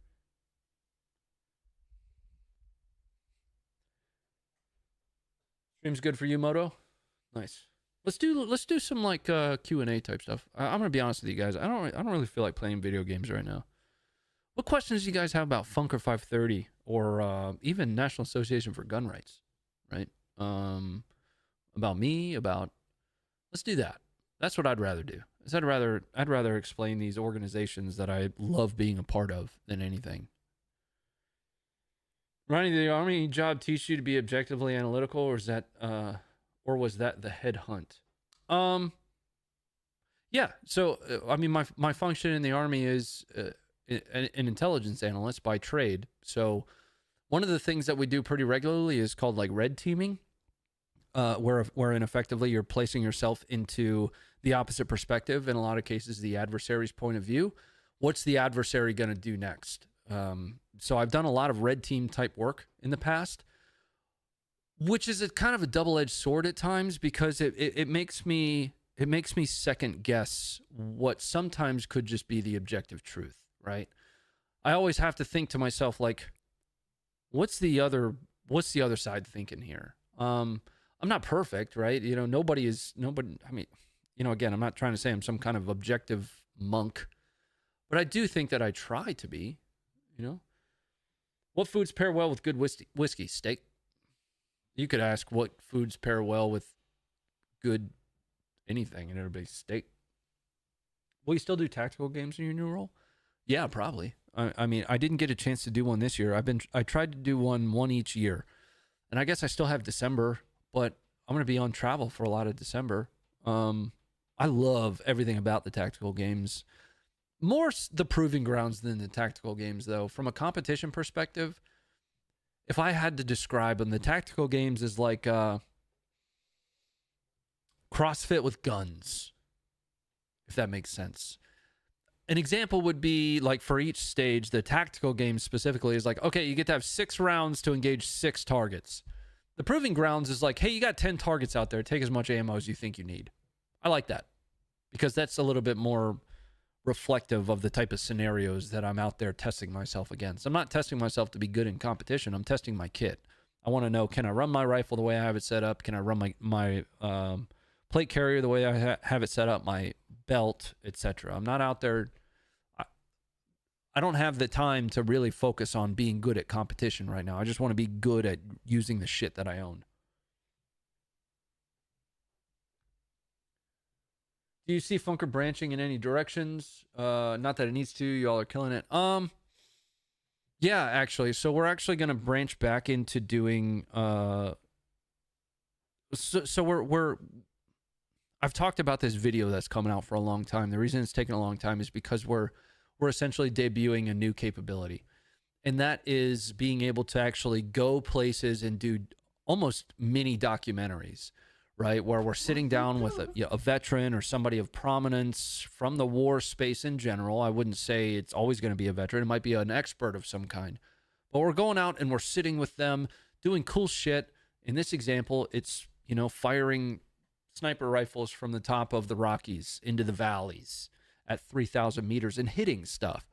Stream's good for you, Moto. Nice. Let's do some like Q&A type stuff. I'm gonna be honest with you guys. I don't really feel like playing video games right now. What questions do you guys have about Funker 530 or even National Association for Gun Rights? Right? About me. About let's do that. That's what I'd rather do. I'd rather explain these organizations that I love being a part of than anything. Ronnie, did the Army job teach you to be objectively analytical, or is that or was that the headhunt? Yeah. So I mean, my function in the Army is an intelligence analyst by trade. So one of the things that we do pretty regularly is called like red teaming, wherein effectively you're placing yourself into the opposite perspective. In a lot of cases, the adversary's point of view. What's the adversary going to do next? So I've done a lot of red team type work in the past, which is a kind of a double-edged sword at times because it makes me second guess what sometimes could just be the objective truth, right? I always have to think to myself like, what's the other side thinking here? I'm not perfect, right? You know, nobody. I mean, you know, again, I'm not trying to say I'm some kind of objective monk, but I do think that I try to be, you know. What foods pair well with good whiskey? Steak. You could ask what foods pair well with good anything, and it'll be steak. Will you still do tactical games in your new role? Yeah, probably. I mean, I didn't get a chance to do one this year. I tried to do one each year, and I guess I still have December, but I'm going to be on travel for a lot of December. I love everything about the tactical games. More the proving grounds than the tactical games, though. From a competition perspective, if I had to describe them, the tactical games is like CrossFit with guns, if that makes sense. An example would be like for each stage, the tactical game specifically is like, okay, you get to have 6 rounds to engage 6 targets. The proving grounds is like, hey, you got 10 targets out there. Take as much ammo as you think you need. I like that because that's a little bit more reflective of the type of scenarios that I'm out there testing myself against. I'm not testing myself to be good in competition. I'm testing my kit. I want to know, can I run my rifle the way I have it set up? Can I run my plate carrier the way I have it set up, my belt, etc. I'm not out there. I don't have the time to really focus on being good at competition right now. I just want to be good at using the shit that I own. Do you see Funker branching in any directions? Not that it needs to. Y'all are killing it. Yeah, actually. So we're actually going to branch back into doing. So we're. I've talked about this video that's coming out for a long time. The reason it's taken a long time is because we're essentially debuting a new capability, and that is being able to actually go places and do almost mini documentaries. Right, where we're sitting down with a veteran or somebody of prominence from the war space in general. I wouldn't say it's always going to be a veteran. It might be an expert of some kind. But we're going out and we're sitting with them doing cool shit. In this example, it's, you know, firing sniper rifles from the top of the Rockies into the valleys at 3,000 meters and hitting stuff.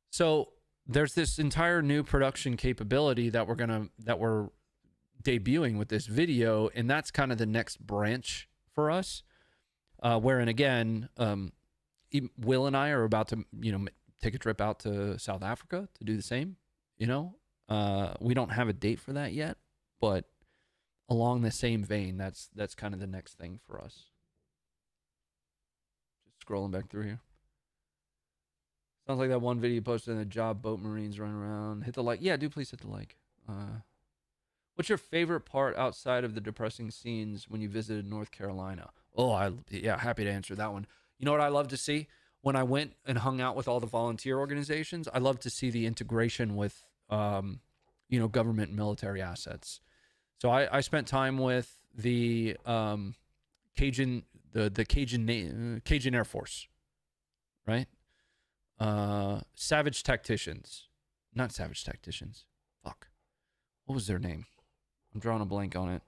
So there's this entire new production capability that we're debuting with this video, and that's kind of the next branch for us, wherein again Will and I are about to, you know, take a trip out to South Africa to do the same. You know, we don't have a date for that yet, but along the same vein, that's kind of the next thing for us. Just scrolling back through here. Sounds like that one video you posted in the job, boat Marines running around. Hit the like. Yeah, do please hit the like. What's your favorite part outside of the depressing scenes when you visited North Carolina? Oh, yeah, happy to answer that one. You know what I love to see? When I went and hung out with all the volunteer organizations, I love to see the integration with, you know, government and military assets. So I spent time with the the Cajun Air Force, right? Savage Tacticians, not Savage Tacticians. Fuck, what was their name? I'm drawing a blank on it.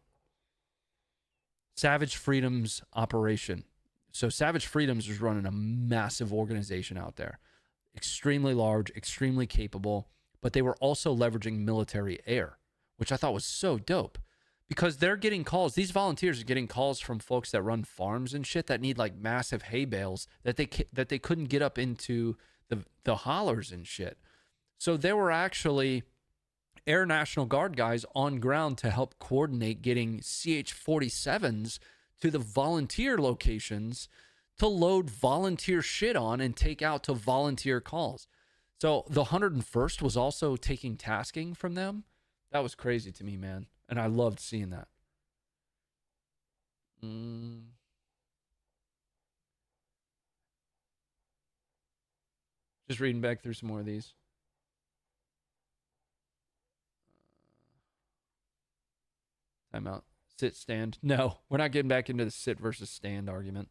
Savage Freedoms Operation. So Savage Freedoms was running a massive organization out there, extremely large, extremely capable, but they were also leveraging military air, which I thought was so dope because they're getting calls. These volunteers are getting calls from folks that run farms and shit that need like massive hay bales that they couldn't get up into the hollers and shit. So there were actually Air National Guard guys on ground to help coordinate getting CH-47s to the volunteer locations to load volunteer shit on and take out to volunteer calls. So the 101st was also taking tasking from them. That was crazy to me, man. And I loved seeing that. Just reading back through some more of these. Time out. Sit, stand. No, we're not getting back into the sit versus stand argument.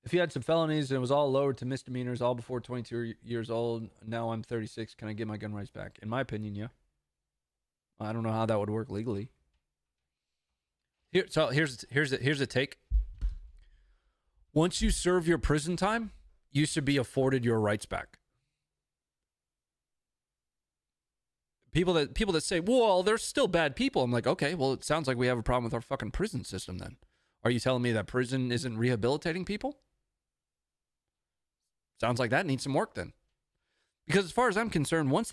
If you had some felonies and it was all lowered to misdemeanors all before 22 years old, now I'm 36, can I get my gun rights back? In my opinion, yeah. I don't know how that would work legally. Here's a take. Once you serve your prison time, you should be afforded your rights back. People that say, well, they're still bad people. I'm like, okay, well, it sounds like we have a problem with our fucking prison system then. Are you telling me that prison isn't rehabilitating people? Sounds like that needs some work then. Because as far as I'm concerned, once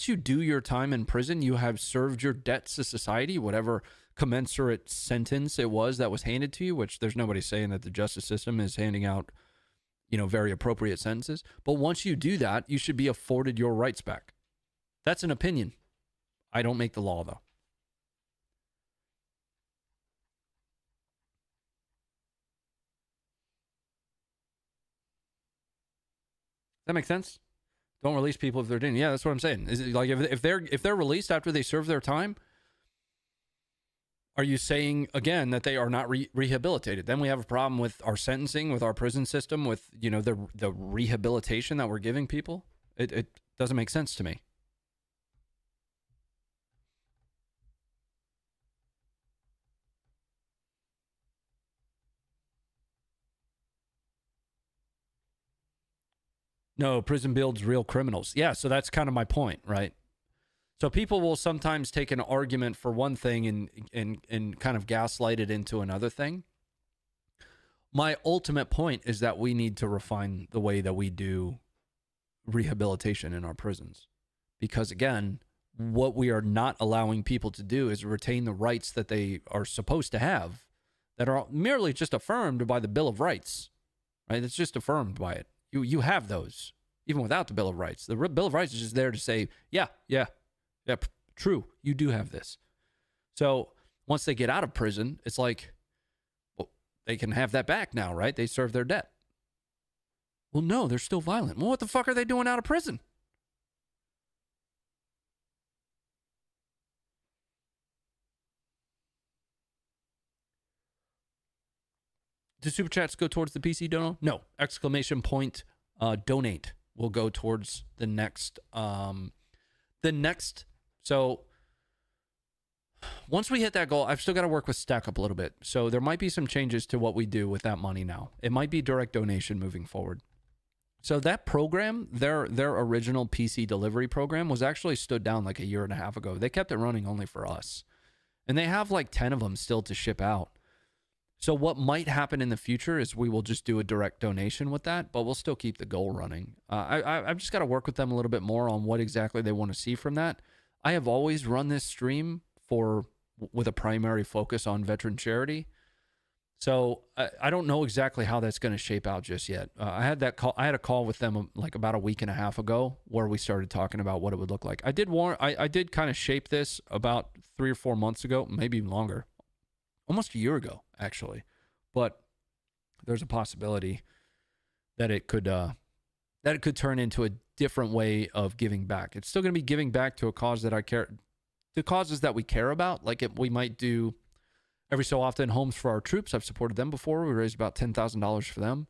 you do your time in prison, you have served your debts to society, whatever commensurate sentence it was that was handed to you, which there's nobody saying that the justice system is handing out, very appropriate sentences. But once you do that, you should be afforded your rights back. That's an opinion. I don't make the law, though. That makes sense? Don't release people if they're doing. Yeah, that's what I'm saying. Is it like if they're released after they serve their time? Are you saying again that they are not rehabilitated? Then we have a problem with our sentencing, with our prison system, with the rehabilitation that we're giving people. It doesn't make sense to me. No, prison builds real criminals. Yeah, so that's kind of my point, right? So people will sometimes take an argument for one thing and kind of gaslight it into another thing. My ultimate point is that we need to refine the way that we do rehabilitation in our prisons. Because again, what we are not allowing people to do is retain the rights that they are supposed to have that are merely just affirmed by the Bill of Rights, right? It's just affirmed by it. You have those, even without the Bill of Rights. The Bill of Rights is just there to say, yeah, true, you do have this. So once they get out of prison, it's like, well, they can have that back now, right? They serve their debt. Well, no, they're still violent. Well, what the fuck are they doing out of prison? Do super chats go towards the PC dono? No. Exclamation point donate will go towards the next. So once we hit that goal, I've still got to work with Stack Up a little bit. So there might be some changes to what we do with that money now. It might be direct donation moving forward. So that program, their original PC delivery program was actually stood down like a year and a half ago. They kept it running only for us. And they have like 10 of them still to ship out. So what might happen in the future is we will just do a direct donation with that, but we'll still keep the goal running. I've just got to work with them a little bit more on what exactly they want to see from that. I have always run this stream with a primary focus on veteran charity. So I don't know exactly how that's going to shape out just yet. I had a call with them like about a week and a half ago where we started talking about what it would look like. I did kind of shape this about 3 or 4 months ago, maybe even longer. Almost a year ago, actually. But there's a possibility that it could turn into a different way of giving back. It's still going to be giving back to a cause that I care to causes that we care about. Like we might do every so often homes for our troops. I've supported them before. We raised about $10,000 for them.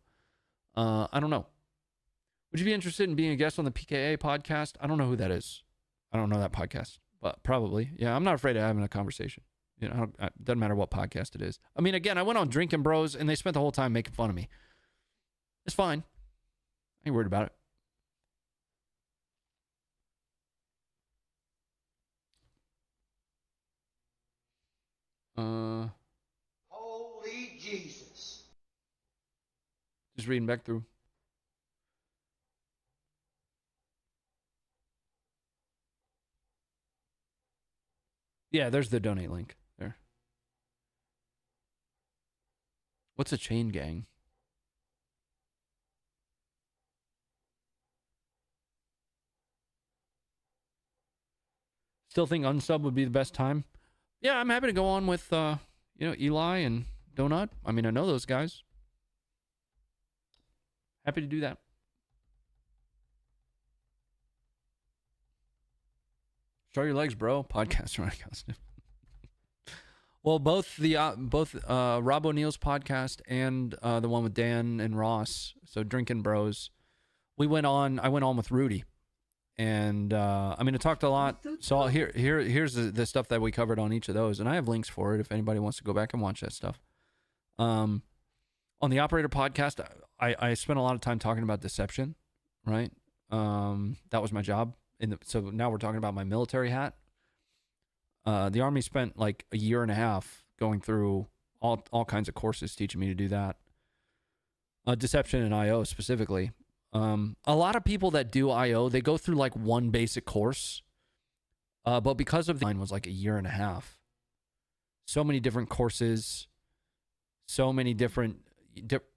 I don't know. Would you be interested in being a guest on the PKA podcast? I don't know who that is. I don't know that podcast, but probably. Yeah, I'm not afraid of having a conversation. You know, it doesn't matter what podcast it is. I mean, again, I went on Drinking Bros, and they spent the whole time making fun of me. It's fine. I ain't worried about it. Holy Jesus. Just reading back through. Yeah, there's the donate link there. What's a chain gang? Still think unsub would be the best time? Yeah, I'm happy to go on with Eli and Donut. I mean, I know those guys. Happy to do that. Show your legs, bro. Podcast running costume. Well, both Rob O'Neill's podcast and the one with Dan and Ross, so Drinking Bros, I went on with Rudy. And I mean, I talked a lot. So here's the stuff that we covered on each of those, and I have links for it if anybody wants to go back and watch that stuff. On the Operator podcast, I spent a lot of time talking about deception, right? That was my job. So now we're talking about my military hat. The Army spent like a year and a half going through all kinds of courses teaching me to do that. Deception and IO specifically. A lot of people that do IO, they go through like one basic course. But because of mine was like a year and a half. So many different courses, so many different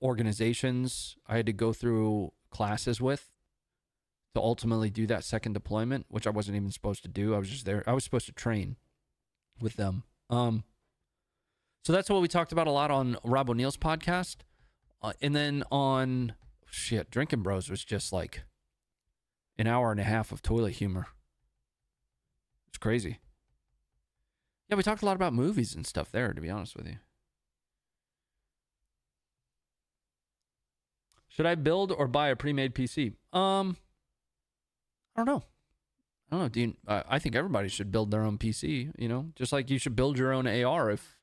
organizations I had to go through classes with to ultimately do that second deployment, which I wasn't even supposed to do. I was just there. I was supposed to train with them. So that's what we talked about a lot on Rob O'Neill's podcast. And then on Drinking Bros was just like an hour and a half of toilet humor. It's crazy. Yeah, we talked a lot about movies and stuff there, to be honest with you. Should I build or buy a pre-made PC? I don't know. I think everybody should build their own PC, just like you should build your own AR if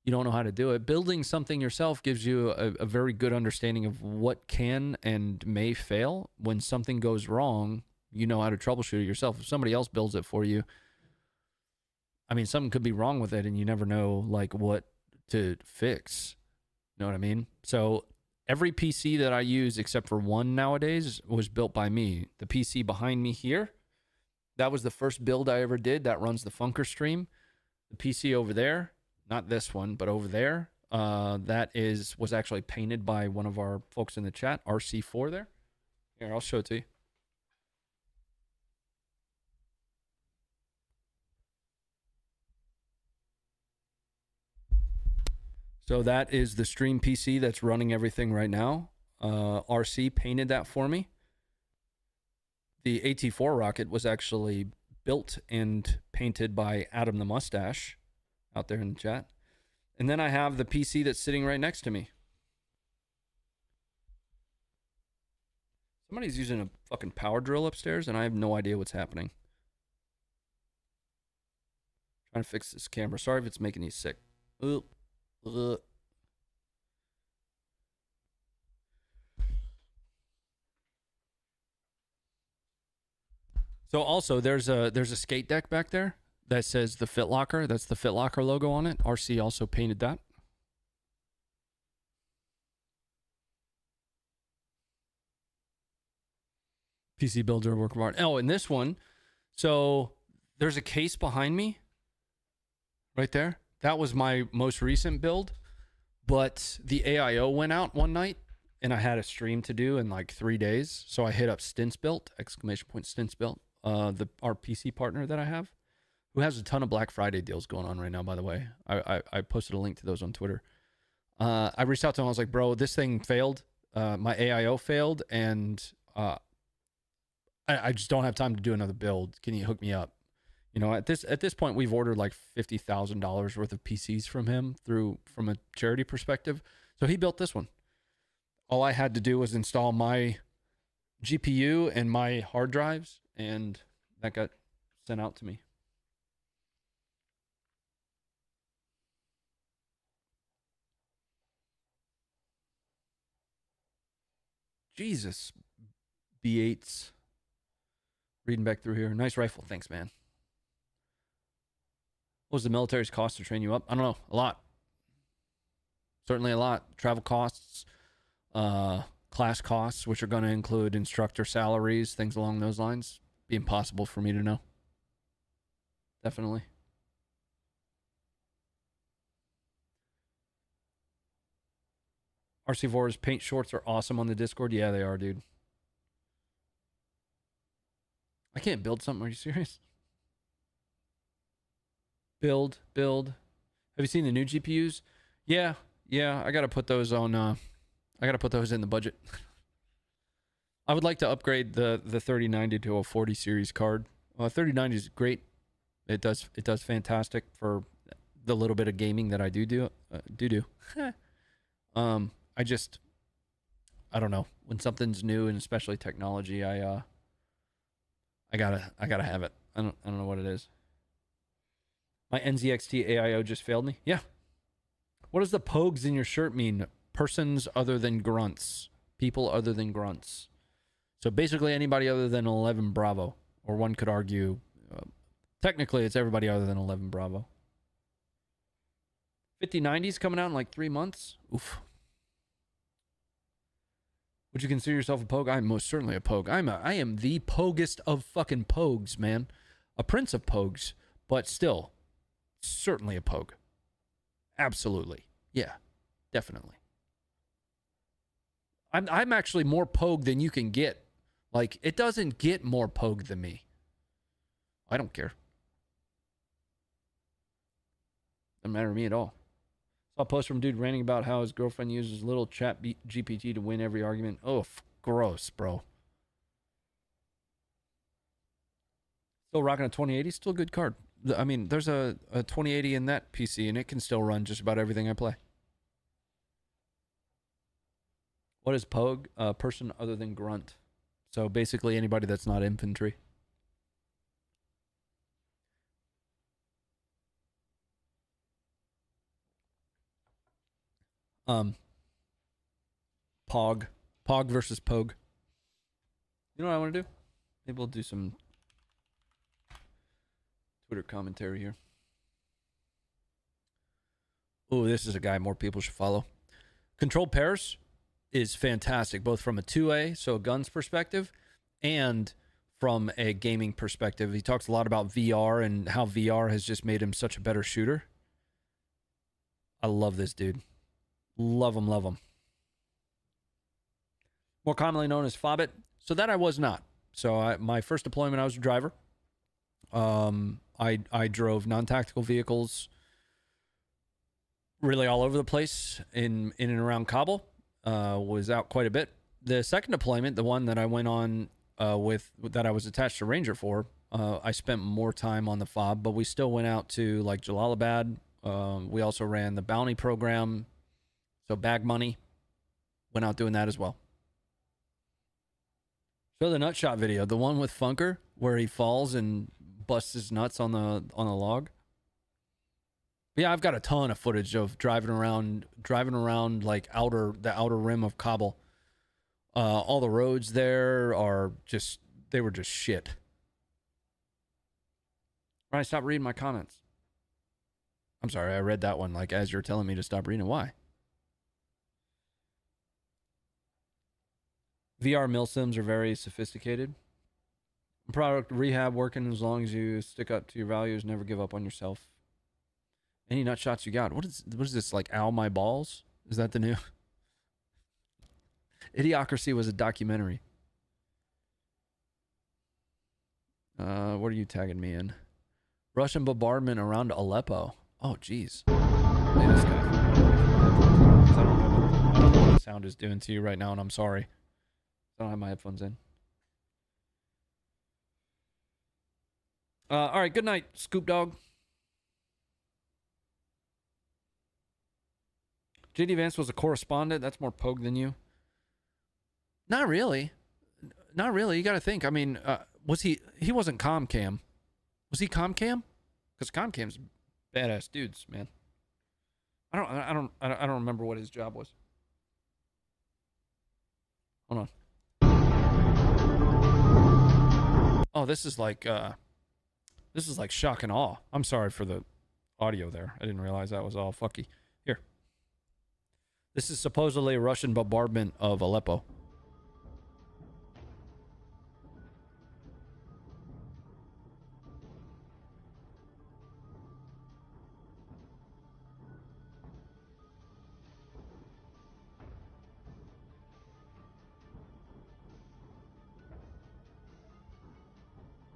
you don't know how to do it. Building something yourself gives you a very good understanding of what can and may fail. When something goes wrong, you know how to troubleshoot it yourself. If somebody else builds it for you, I mean, something could be wrong with it and you never know like what to fix. You know what I mean? So every PC that I use except for one nowadays was built by me. The PC behind me here, that was the first build I ever did. That runs the Funker stream. The PC over there, not this one, but over there, was actually painted by one of our folks in the chat, RC4 there. Here, I'll show it to you. So that is the stream PC that's running everything right now. RC painted that for me. The AT4 rocket was actually built and painted by Adam the Mustache out there in the chat. And then I have the PC that's sitting right next to me. Somebody's using a fucking power drill upstairs and I have no idea what's happening. Trying to fix this camera. Sorry if it's making you sick. Ugh. Ugh. So also there's a skate deck back there that says the Foot-Locker. That's the Foot-Locker logo on it. RC also painted that. PC builder work of art. Oh, and this one. So there's a case behind me right there. That was my most recent build, but the AIO went out one night and I had a stream to do in like 3 days. So I hit up Stintsbuilt, Stintsbuilt, our PC partner that I have, who has a ton of Black Friday deals going on right now, by the way. I posted a link to those on Twitter. I reached out to him. I was like, bro, this thing failed. My AIO failed, and I just don't have time to do another build. Can you hook me up? You know, at this point, we've ordered like $50,000 worth of PCs from him from a charity perspective. So he built this one. All I had to do was install my GPU and my hard drives, and that got sent out to me. Jesus, B8s. Reading back through here. Nice rifle. Thanks, man. What was the military's cost to train you up? I don't know. A lot. Certainly a lot. Travel costs, class costs, which are going to include instructor salaries, things along those lines. Be impossible for me to know. Definitely. RC4's paint shorts are awesome on the Discord. Yeah, they are, dude. I can't build something. Are you serious? Build. Have you seen the new GPUs? Yeah. I gotta put those on. I gotta put those in the budget. I would like to upgrade the 3090 to a 40 series card. 3090 is great. It does fantastic for the little bit of gaming that I do. I don't know, when something's new and especially technology, I gotta have it. I don't know what it is. My NZXT AIO just failed me. Yeah. What does the pogues in your shirt mean? Persons other than grunts. People other than grunts. So basically anybody other than 11 Bravo. Or one could argue, technically it's everybody other than 11 Bravo. 5090's coming out in like 3 months. Oof. Would you consider yourself a pogue? I'm most certainly a pogue. I am the pogest of fucking pogues, man. A prince of pogues, but still, certainly a pogue. Absolutely. Yeah, definitely. I'm actually more pogue than you can get. Like, it doesn't get more pogue than me. I don't care. Doesn't matter to me at all. Saw a post from a dude ranting about how his girlfriend uses little chat GPT to win every argument. Oh, gross, bro. Still rocking a 2080. Still a good card. I mean, there's a 2080 in that PC, and it can still run just about everything I play. What is Pogue? A person other than grunt. So basically anybody that's not infantry. Pog versus Pogue. You know what I want to do? Maybe we'll do some Twitter commentary here. Oh, this is a guy more people should follow. Controlled Pairs is fantastic, both from a 2A, so a guns perspective, and from a gaming perspective. He talks a lot about VR and how VR has just made him such a better shooter. I love this dude. Love him. More commonly known as Fobbit. So that I was not. So my first deployment, I was a driver. I drove non-tactical vehicles really all over the place in and around Kabul. Was out quite a bit. The second deployment, the one that I went on that I was attached to Ranger for, I spent more time on the FOB, but we still went out to like Jalalabad. We also ran the bounty program, so bag money. Went out doing that as well. Show the nutshot video, the one with Funker where he falls and busts his nuts on the log. But yeah, I've got a ton of footage of driving around like the outer rim of Kabul. All the roads there they were just shit. Right, stop reading my comments. I'm sorry, I read that one like as you're telling me to stop reading. Why? VR milsims are very sophisticated. Product rehab working as long as you stick up to your values, never give up on yourself. Any nut shots you got? What is this, like Ow My Balls? Is that the new? Idiocracy was a documentary. What are you tagging me in? Russian bombardment around Aleppo. Oh, jeez. Hey, this guy. I don't know what the sound is doing to you right now, and I'm sorry. I don't have my headphones in. All right, good night, Scoop Dog. JD Vance was a correspondent. That's more pogue than you. Not really. Not really. You got to think. I mean, was he? He wasn't Comcam. Was he Comcam? Because Comcam's badass dudes, man. I don't remember what his job was. Hold on. Oh, this is like shock and awe. I'm sorry for the audio there. I didn't realize that was all fucky. Here. This is supposedly a Russian bombardment of Aleppo.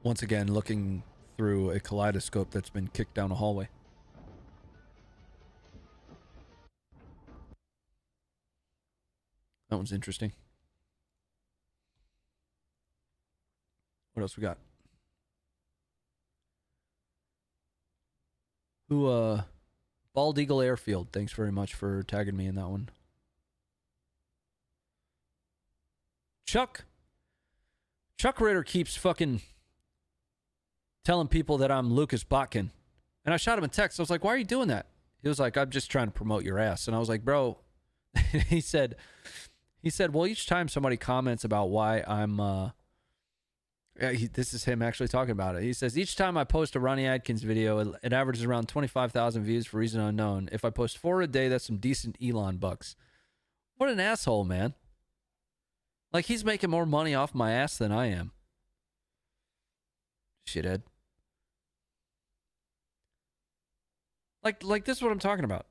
Once again, looking through a kaleidoscope that's been kicked down a hallway. That one's interesting. What else we got? Bald Eagle Airfield. Thanks very much for tagging me in that one. Chuck Ritter keeps fucking telling people that I'm Lucas Botkin. And I shot him a text. I was like, why are you doing that? He was like, I'm just trying to promote your ass. And I was like, bro, he said, well, each time somebody comments about why I'm, this is him actually talking about it. He says, each time I post a Ronnie Adkins video, it averages around 25,000 views for reason unknown. If I post 4 a day, that's some decent Elon bucks. What an asshole, man. Like, he's making more money off my ass than I am. Shithead. Like this is what I'm talking about.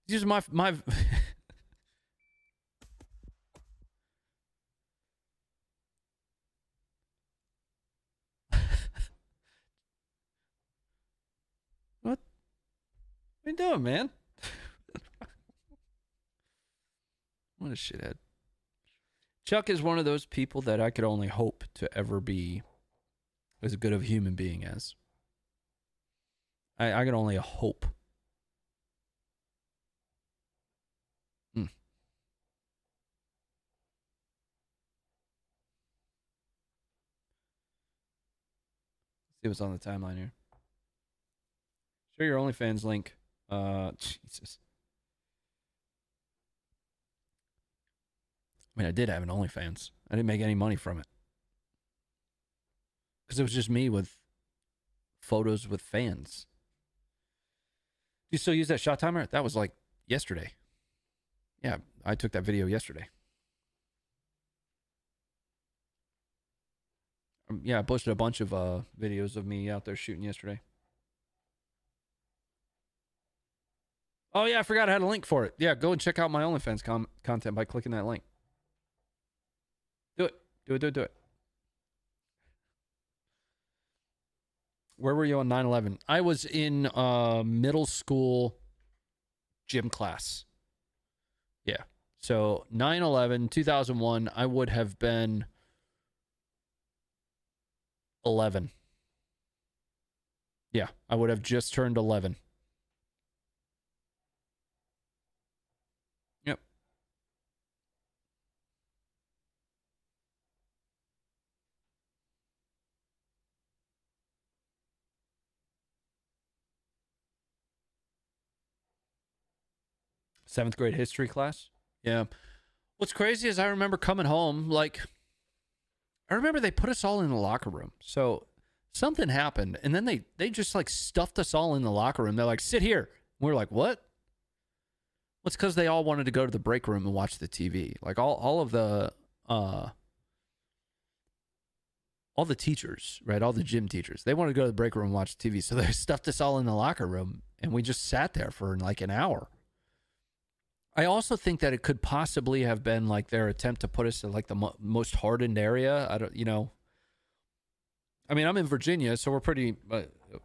Use my What are you doing, man? What a shithead. Chuck is one of those people that I could only hope to ever be as good of a human being as. I can only hope. See what's on the timeline here. Share your OnlyFans link. Jesus. I mean, I did have an OnlyFans. I didn't make any money from it. Because it was just me with photos with fans. Do you still use that shot timer? That was like yesterday. Yeah, I took that video yesterday. Yeah, I posted a bunch of videos of me out there shooting yesterday. Oh, yeah, I forgot I had a link for it. Yeah, go and check out my OnlyFans content by clicking that link. Do it. Do it. Where were you on 9/11? I was in middle school gym class. Yeah. So 9/11, 2001, I would have been 11. Yeah, I would have just turned 11. Yep. Seventh grade history class. Yeah. What's crazy is I remember coming home, like, I remember they put us all in the locker room. So something happened, and then they just like stuffed us all in the locker room. They're like, sit here. And we were like, what? Well, it's because they all wanted to go to the break room and watch the TV. Like all the teachers, right? All the gym teachers, they wanted to go to the break room and watch TV. So they stuffed us all in the locker room, and we just sat there for like an hour. I also think that it could possibly have been like their attempt to put us in like the most hardened area. I mean, I'm in Virginia, so we're pretty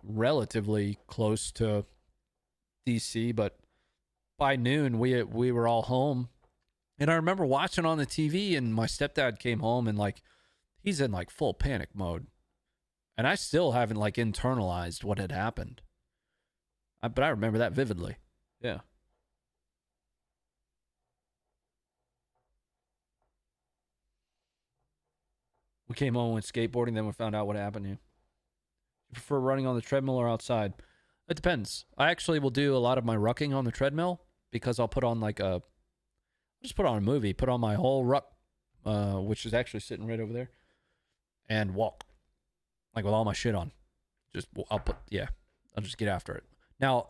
relatively close to DC, but by noon we were all home. And I remember watching on the TV, and my stepdad came home, and like he's in like full panic mode. And I still haven't like internalized what had happened. But I remember that vividly. Yeah. We came home, went skateboarding, then we found out what happened to you. You prefer running on the treadmill or outside? It depends. I actually will do a lot of my rucking on the treadmill because I'll put on like just put on a movie, put on my whole ruck, which is actually sitting right over there, and walk like with all my shit on. I'll just get after it. Now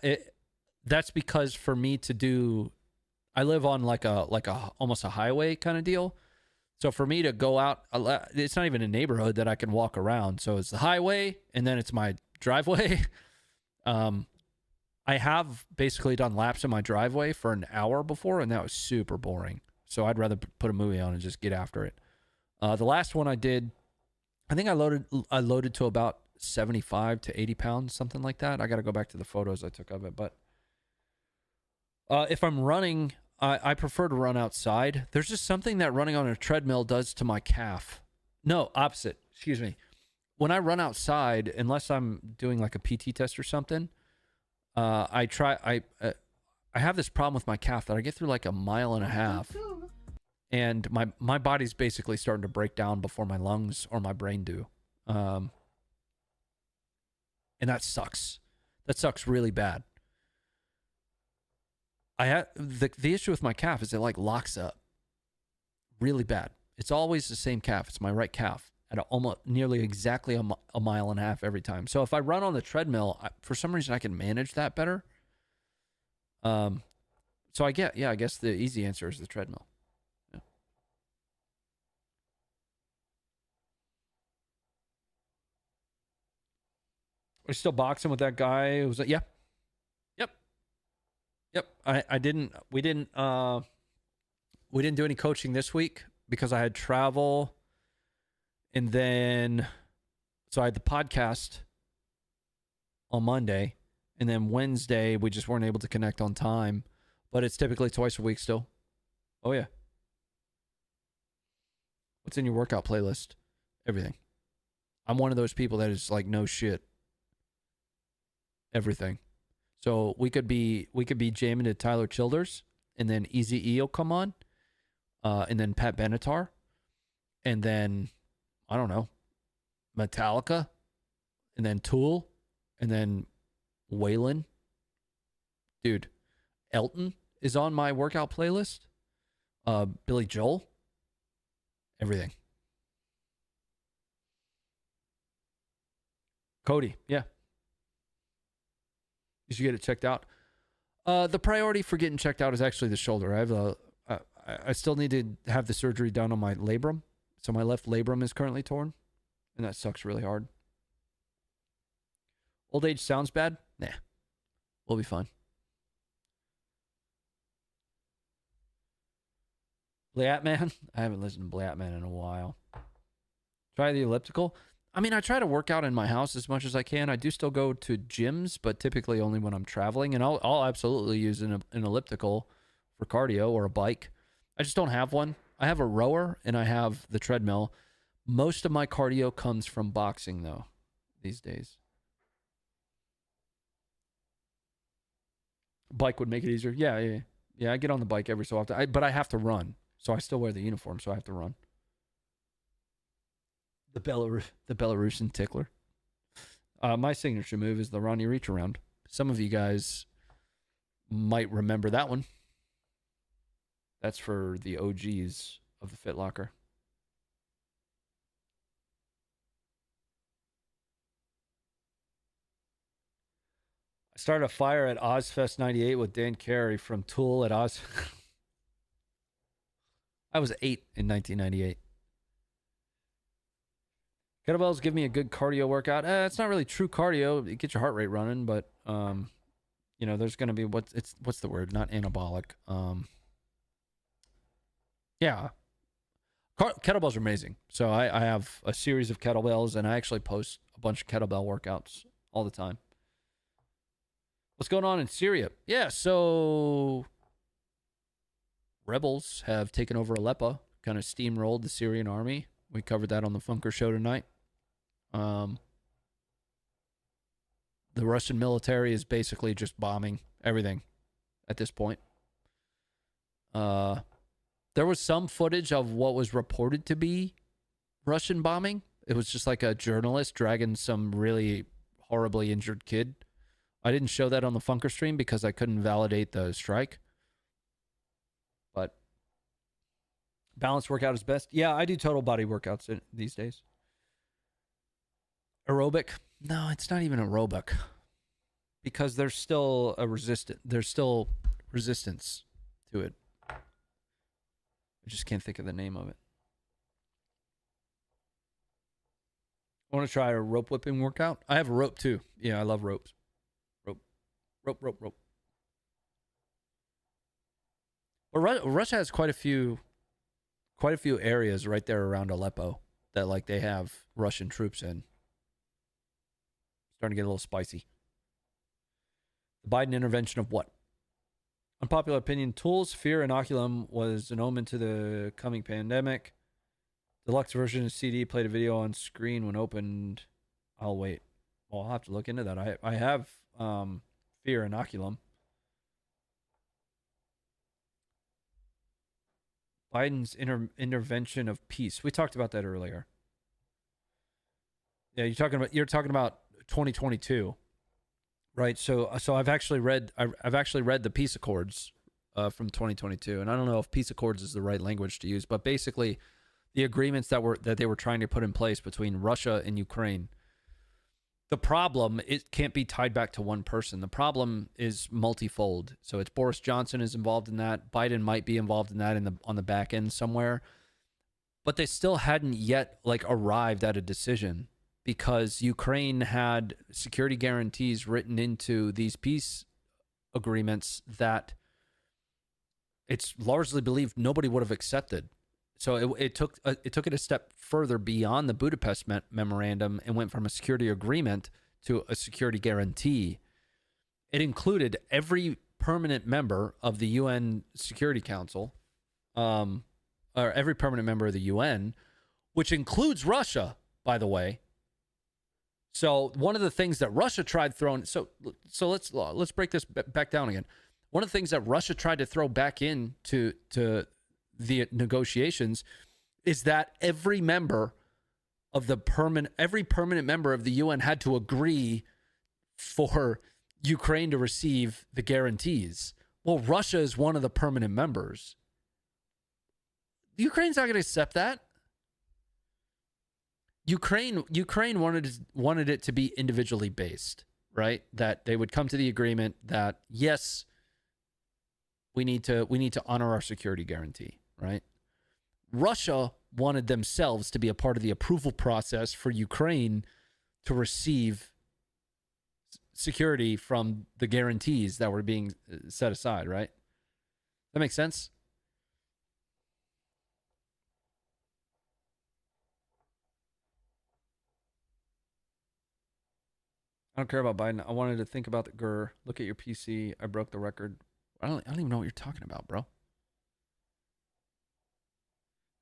that's because for me to do, I live on like a almost a highway kind of deal. So for me to go out, it's not even a neighborhood that I can walk around. So it's the highway, and then it's my driveway. I have basically done laps in my driveway for an hour before, and that was super boring. So I'd rather put a movie on and just get after it. The last one I did, I think I loaded to about 75 to 80 pounds, something like that. I got to go back to the photos I took of it. But if I'm running, I prefer to run outside. There's just something that running on a treadmill does to my calf. No, opposite. Excuse me. When I run outside, unless I'm doing like a PT test or something, I have this problem with my calf that I get through like a mile and a half, and my body's basically starting to break down before my lungs or my brain do. And that sucks. That sucks really bad. The issue with my calf is it like locks up really bad. It's always the same calf. It's my right calf at almost nearly exactly a mile and a half every time. So if I run on the treadmill, for some reason I can manage that better. So I guess the easy answer is the treadmill. Yeah. We're still boxing with that guy who was like, yeah. Yep. We didn't do any coaching this week because I had travel, and then so I had the podcast on Monday, and then Wednesday we just weren't able to connect on time, but it's typically twice a week still. Oh yeah. What's in your workout playlist? Everything. I'm one of those people that is like no shit. Everything. So we could be jamming to Tyler Childers, and then Eazy-E will come on, and then Pat Benatar, and then I don't know, Metallica, and then Tool, and then Waylon. Dude, Elton is on my workout playlist. Billy Joel. Everything. Cody, yeah. You should get it checked out. The priority for getting checked out is actually the shoulder. I still need to have the surgery done on my labrum. So my left labrum is currently torn, and that sucks really hard. Old age sounds bad? Nah. We'll be fine. Blatman? I haven't listened to Blatman in a while. Try the elliptical. I mean, I try to work out in my house as much as I can. I do still go to gyms, but typically only when I'm traveling. And I'll absolutely use an elliptical for cardio or a bike. I just don't have one. I have a rower and I have the treadmill. Most of my cardio comes from boxing, though, these days. Bike would make it easier. Yeah. I get on the bike every so often. But I have to run. So I still wear the uniform, so I have to run. The Belarusian tickler. My signature move is the Ronnie reach around. Some of you guys might remember that one. That's for the OGs of the Fit Locker. I started a fire at Ozfest 98 with Dan Carey from Tool at Oz. I was 8 in 1998. Kettlebells give me a good cardio workout. It's not really true cardio. It gets your heart rate running, but there's going to be what's the word? Not anabolic. Yeah. Kettlebells are amazing. So I have a series of kettlebells, and I actually post a bunch of kettlebell workouts all the time. What's going on in Syria? Yeah, so rebels have taken over Aleppo, kind of steamrolled the Syrian army. We covered that on the Funker show tonight. The Russian military is basically just bombing everything at this point. There was some footage of what was reported to be Russian bombing. It was just like a journalist dragging some really horribly injured kid. I didn't show that on the Funker stream because I couldn't validate the strike. But balanced workout is best. Yeah, I do total body workouts these days. Aerobic? No, it's not even aerobic. Because there's still resistance to it. I just can't think of the name of it. I want to try a rope whipping workout. I have a rope too. Yeah, I love ropes. Rope. But Russia has quite a few areas right there around Aleppo that like they have Russian troops in. Starting to get a little spicy. The Biden intervention of what? Unpopular opinion. Tools, fear, inoculum was an omen to the coming pandemic. Deluxe version of CD played a video on screen when opened. I'll wait. Well, I'll have to look into that. I have fear, inoculum. Biden's intervention of peace. We talked about that earlier. Yeah, you're talking about 2022, right? So I've actually read the peace accords from 2022, and I don't know if peace accords is the right language to use, but basically the agreements that they were trying to put in place between Russia and Ukraine. The problem, it can't be tied back to one person. The problem is multifold. So it's Boris Johnson is involved in that. Biden might be involved in that on the back end somewhere. But they still hadn't yet like arrived at a decision because Ukraine had security guarantees written into these peace agreements that it's largely believed nobody would have accepted. So it took it a step further beyond the Budapest memorandum and went from a security agreement to a security guarantee. It included every permanent member of the UN Security Council, or every permanent member of the UN, which includes Russia, by the way. So one of the things that Russia tried throwing, so let's break this back down again. One of the things that Russia tried to throw back into the negotiations is that every permanent member of the UN had to agree for Ukraine to receive the guarantees. Well, Russia is one of the permanent members. Ukraine's not going to accept that. Ukraine wanted it to be individually based, right? That they would come to the agreement that yes, we need to honor our security guarantee, right? Russia wanted themselves to be a part of the approval process for Ukraine to receive security from the guarantees that were being set aside, right? That makes sense? I don't care about Biden. I wanted to think about the GER. Look at your PC. I broke the record. I don't even know what you're talking about, bro.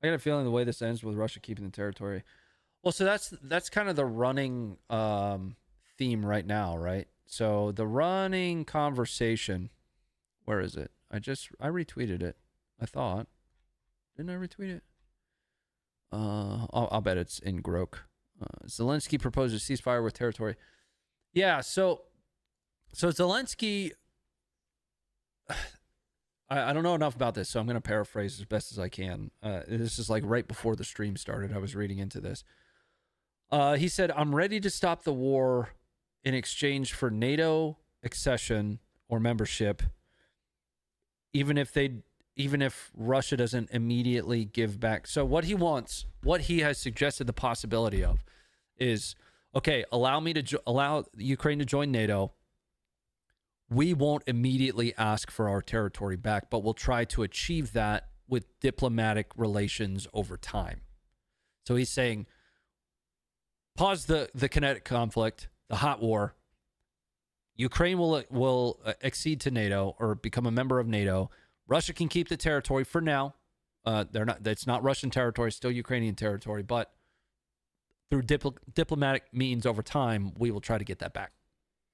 I got a feeling the way this ends with Russia keeping the territory. Well, so that's kind of the running theme right now, right? So the running conversation, where is it? I retweeted it. I thought, didn't I retweet it? I'll bet it's in Grok. Zelensky proposes ceasefire with territory. Yeah, so Zelensky, I don't know enough about this, so I'm going to paraphrase as best as I can. This is like right before the stream started. I was reading into this. He said, "I'm ready to stop the war in exchange for NATO accession or membership, even if Russia doesn't immediately give back." So what he has suggested the possibility of is, okay, allow Ukraine to join NATO. We won't immediately ask for our territory back, but we'll try to achieve that with diplomatic relations over time. So he's saying, pause the kinetic conflict, the hot war. Ukraine will accede to NATO or become a member of NATO. Russia can keep the territory for now They're not. It's not Russian territory. Still Ukrainian territory. But through diplomatic means over time, we will try to get that back.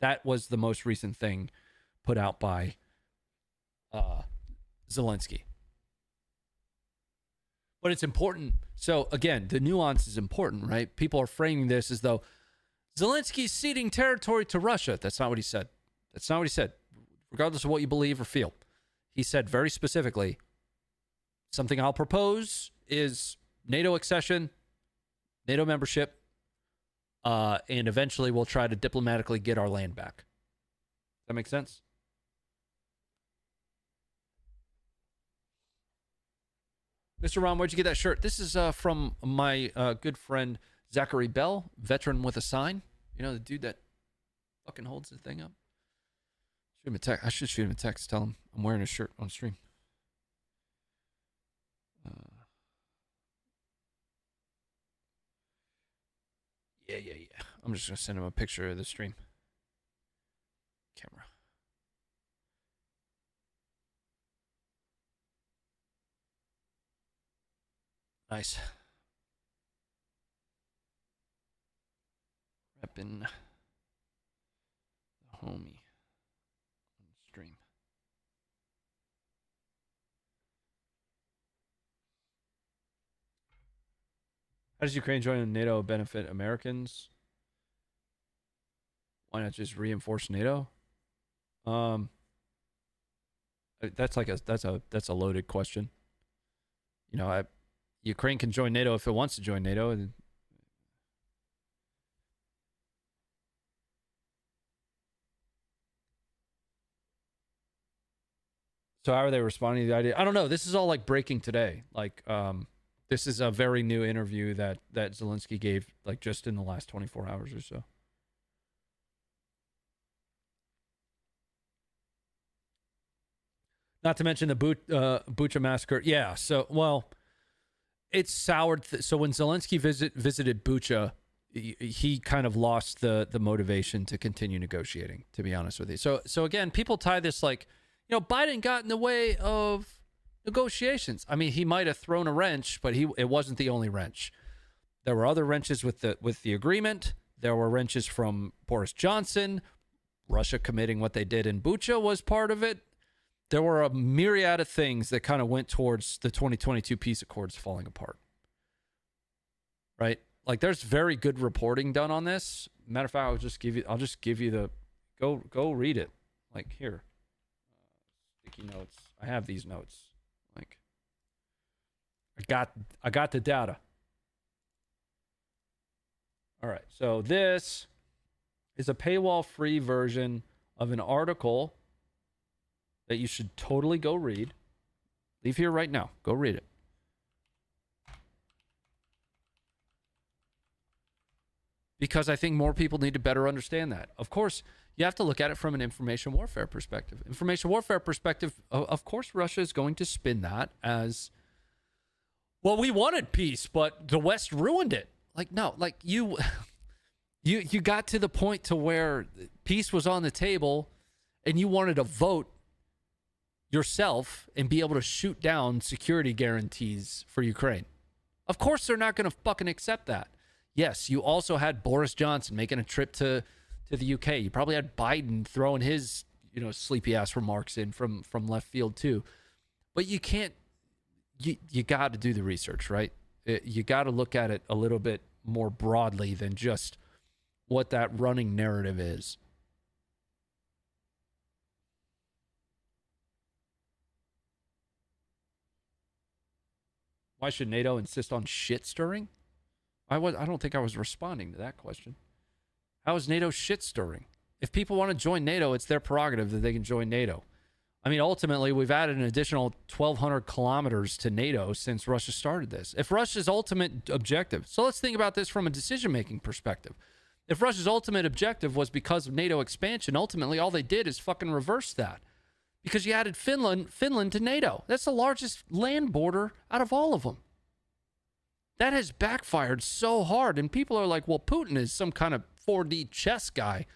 That was the most recent thing put out by Zelensky. But it's important. So again, the nuance is important, right? People are framing this as though Zelensky's ceding territory to Russia. That's not what he said. That's not what he said. Regardless of what you believe or feel, he said very specifically, something I'll propose is NATO accession, NATO membership, and eventually we'll try to diplomatically get our land back. Does that make sense? Mr. Ron, where'd you get that shirt? This is from my good friend Zachary Bell, veteran with a sign. You know, the dude that fucking holds the thing up. Shoot him a text. I should shoot him a text. Tell him I'm wearing a shirt on stream. Yeah. I'm just going to send him a picture of the stream. Camera. Nice. Reppin' the homie on the stream. How does Ukraine join NATO benefit Americans? Why not just reinforce NATO? That's a loaded question. You know, Ukraine can join NATO if it wants to join NATO. So how are they responding to the idea? I don't know. This is all like breaking today. Like, this is a very new interview that Zelensky gave, like just in the last 24 hours or so. Not to mention the Bucha massacre. Yeah. So, well, it's soured. So when Zelensky visited Bucha, he kind of lost the motivation to continue negotiating, to be honest with you. So again, people tie this like, you know, Biden got in the way of negotiations. I mean, he might have thrown a wrench, but it wasn't the only wrench. There were other wrenches with the agreement. There were wrenches from Boris Johnson. Russia committing what they did in Bucha was part of it. There were a myriad of things that kind of went towards the 2022 peace accords falling apart. Right? Like, there's very good reporting done on this. Matter of fact, I'll just give you the go read it. Like, here. Sticky notes. I have these notes. Like, I got the data. All right. So this is a paywall-free version of an article that you should totally go read. Leave here right now. Go read it. Because I think more people need to better understand that. Of course, you have to look at it from an information warfare perspective. Information warfare perspective, of course, Russia is going to spin that as, well, we wanted peace, but the West ruined it. Like, no, like you got to the point to where peace was on the table and you wanted to vote yourself and be able to shoot down security guarantees for Ukraine. Of course, they're not going to fucking accept that. Yes, you also had Boris Johnson making a trip to the UK. You probably had Biden throwing his, sleepy ass remarks in from left field too. But you can't, you got to do the research, right? You got to look at it a little bit more broadly than just what that running narrative is. Why should NATO insist on shit stirring? I don't think I was responding to that question. How is NATO shit stirring? If people want to join NATO, it's their prerogative that they can join NATO. I mean, ultimately, we've added an additional 1,200 kilometers to NATO since Russia started this. If Russia's ultimate objective, so let's think about this from a decision-making perspective. If Russia's ultimate objective was because of NATO expansion, ultimately all they did is fucking reverse that. Because you added Finland to NATO. That's the largest land border out of all of them. That has backfired so hard, and people are like, well, Putin is some kind of 4D chess guy.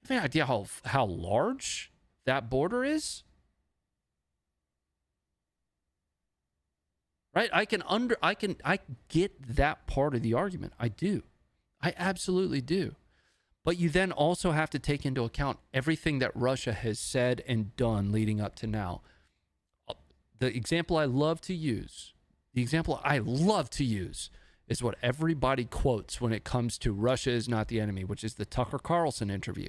Have any idea how large that border is? right? I get that part of the argument. I do. I absolutely do. But you then also have to take into account everything that Russia has said and done leading up to now. The example I love to use is what everybody quotes when it comes to Russia is not the enemy, which is the Tucker Carlson interview.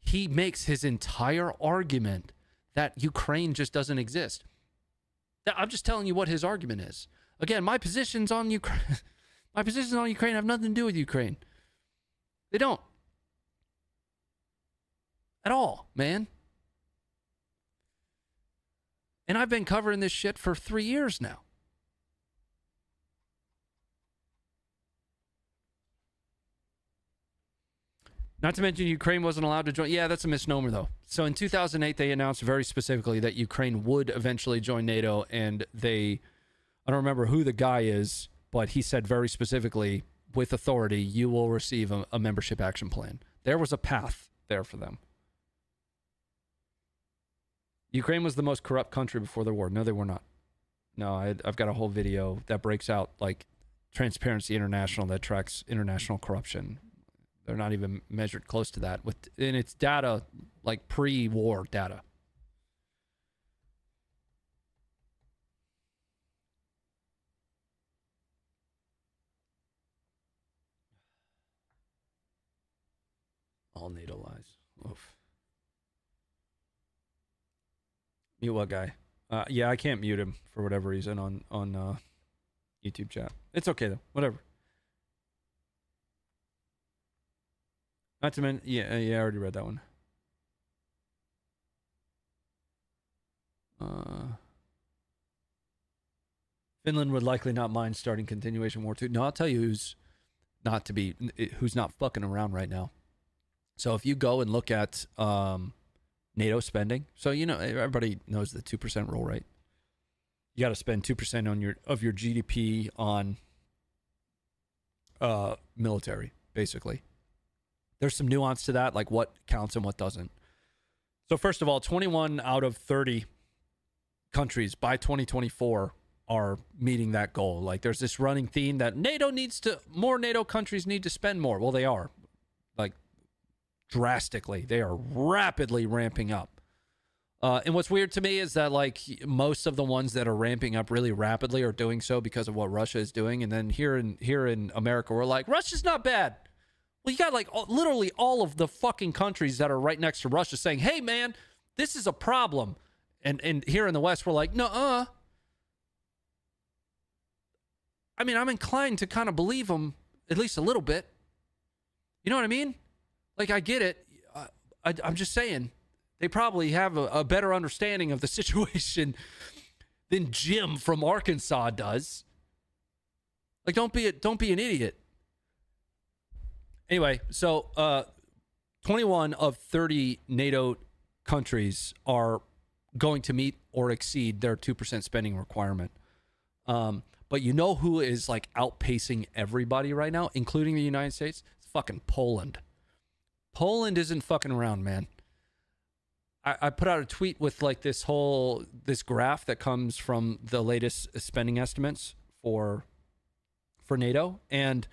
He makes his entire argument that Ukraine just doesn't exist. I'm just telling you what his argument is. Again, my positions on Ukraine have nothing to do with Ukraine. They don't. At all, man. And I've been covering this shit for 3 years now. Not to mention Ukraine wasn't allowed to join. Yeah, that's a misnomer, though. So in 2008, they announced very specifically that Ukraine would eventually join NATO, and I don't remember who the guy is, but he said very specifically, with authority, you will receive a membership action plan. There was a path there for them. Ukraine was the most corrupt country before the war. No, they were not. No, I've got a whole video that breaks out, like, Transparency International that tracks international corruption. They're not even measured close to that. And it's data, like pre-war data. All NATO lies. Oof. Mute what guy? Yeah, I can't mute him for whatever reason on YouTube chat. It's okay though. Whatever. Not to mention, yeah, I already read that one. Finland would likely not mind starting Continuation War 2. No, I'll tell you who's not fucking around right now. So if you go and look at NATO spending, so you know everybody knows the 2% rule, right? You got to spend 2% of your GDP on military, basically. There's some nuance to that, like what counts and what doesn't. So first of all, 21 out of 30 countries by 2024 are meeting that goal. Like there's this running theme that more NATO countries need to spend more. Well, they are, like, drastically. They are rapidly ramping up. And what's weird to me is that, like, most of the ones that are ramping up really rapidly are doing so because of what Russia is doing. And then here in America, we're like, Russia's not bad. Well, you got like literally all of the fucking countries that are right next to Russia saying, hey, man, this is a problem. And here in the West, we're like, nuh-uh. I mean, I'm inclined to kind of believe them at least a little bit. You know what I mean? Like, I get it. I'm just saying they probably have a better understanding of the situation than Jim from Arkansas does. Like, don't be an idiot. Anyway, so 21 of 30 NATO countries are going to meet or exceed their 2% spending requirement. But you know who is like outpacing everybody right now, including the United States? It's fucking Poland. Poland isn't fucking around, man. I put out a tweet with like this graph that comes from the latest spending estimates for NATO, and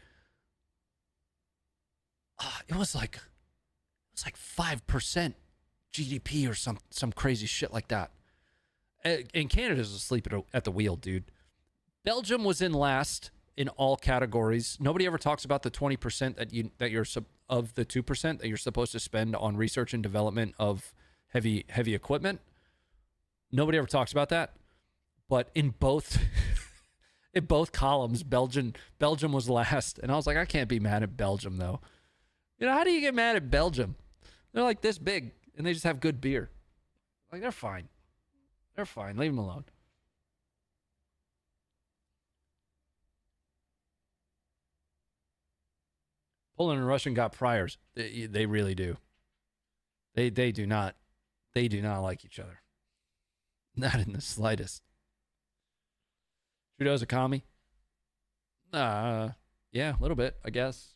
it was like 5% GDP or some crazy shit like that. And Canada's asleep at the wheel, dude. Belgium was in last in all categories. Nobody ever talks about the 20% that you're of the 2% that you're supposed to spend on research and development of heavy equipment. Nobody ever talks about that. But in both columns, Belgium was last, and I was like, I can't be mad at Belgium though. You know, how do you get mad at Belgium? They're like this big, and they just have good beer. Like, they're fine. They're fine. Leave them alone. Poland and Russia got priors. They really do. They do not like each other. Not in the slightest. Trudeau's a commie? Yeah, a little bit, I guess.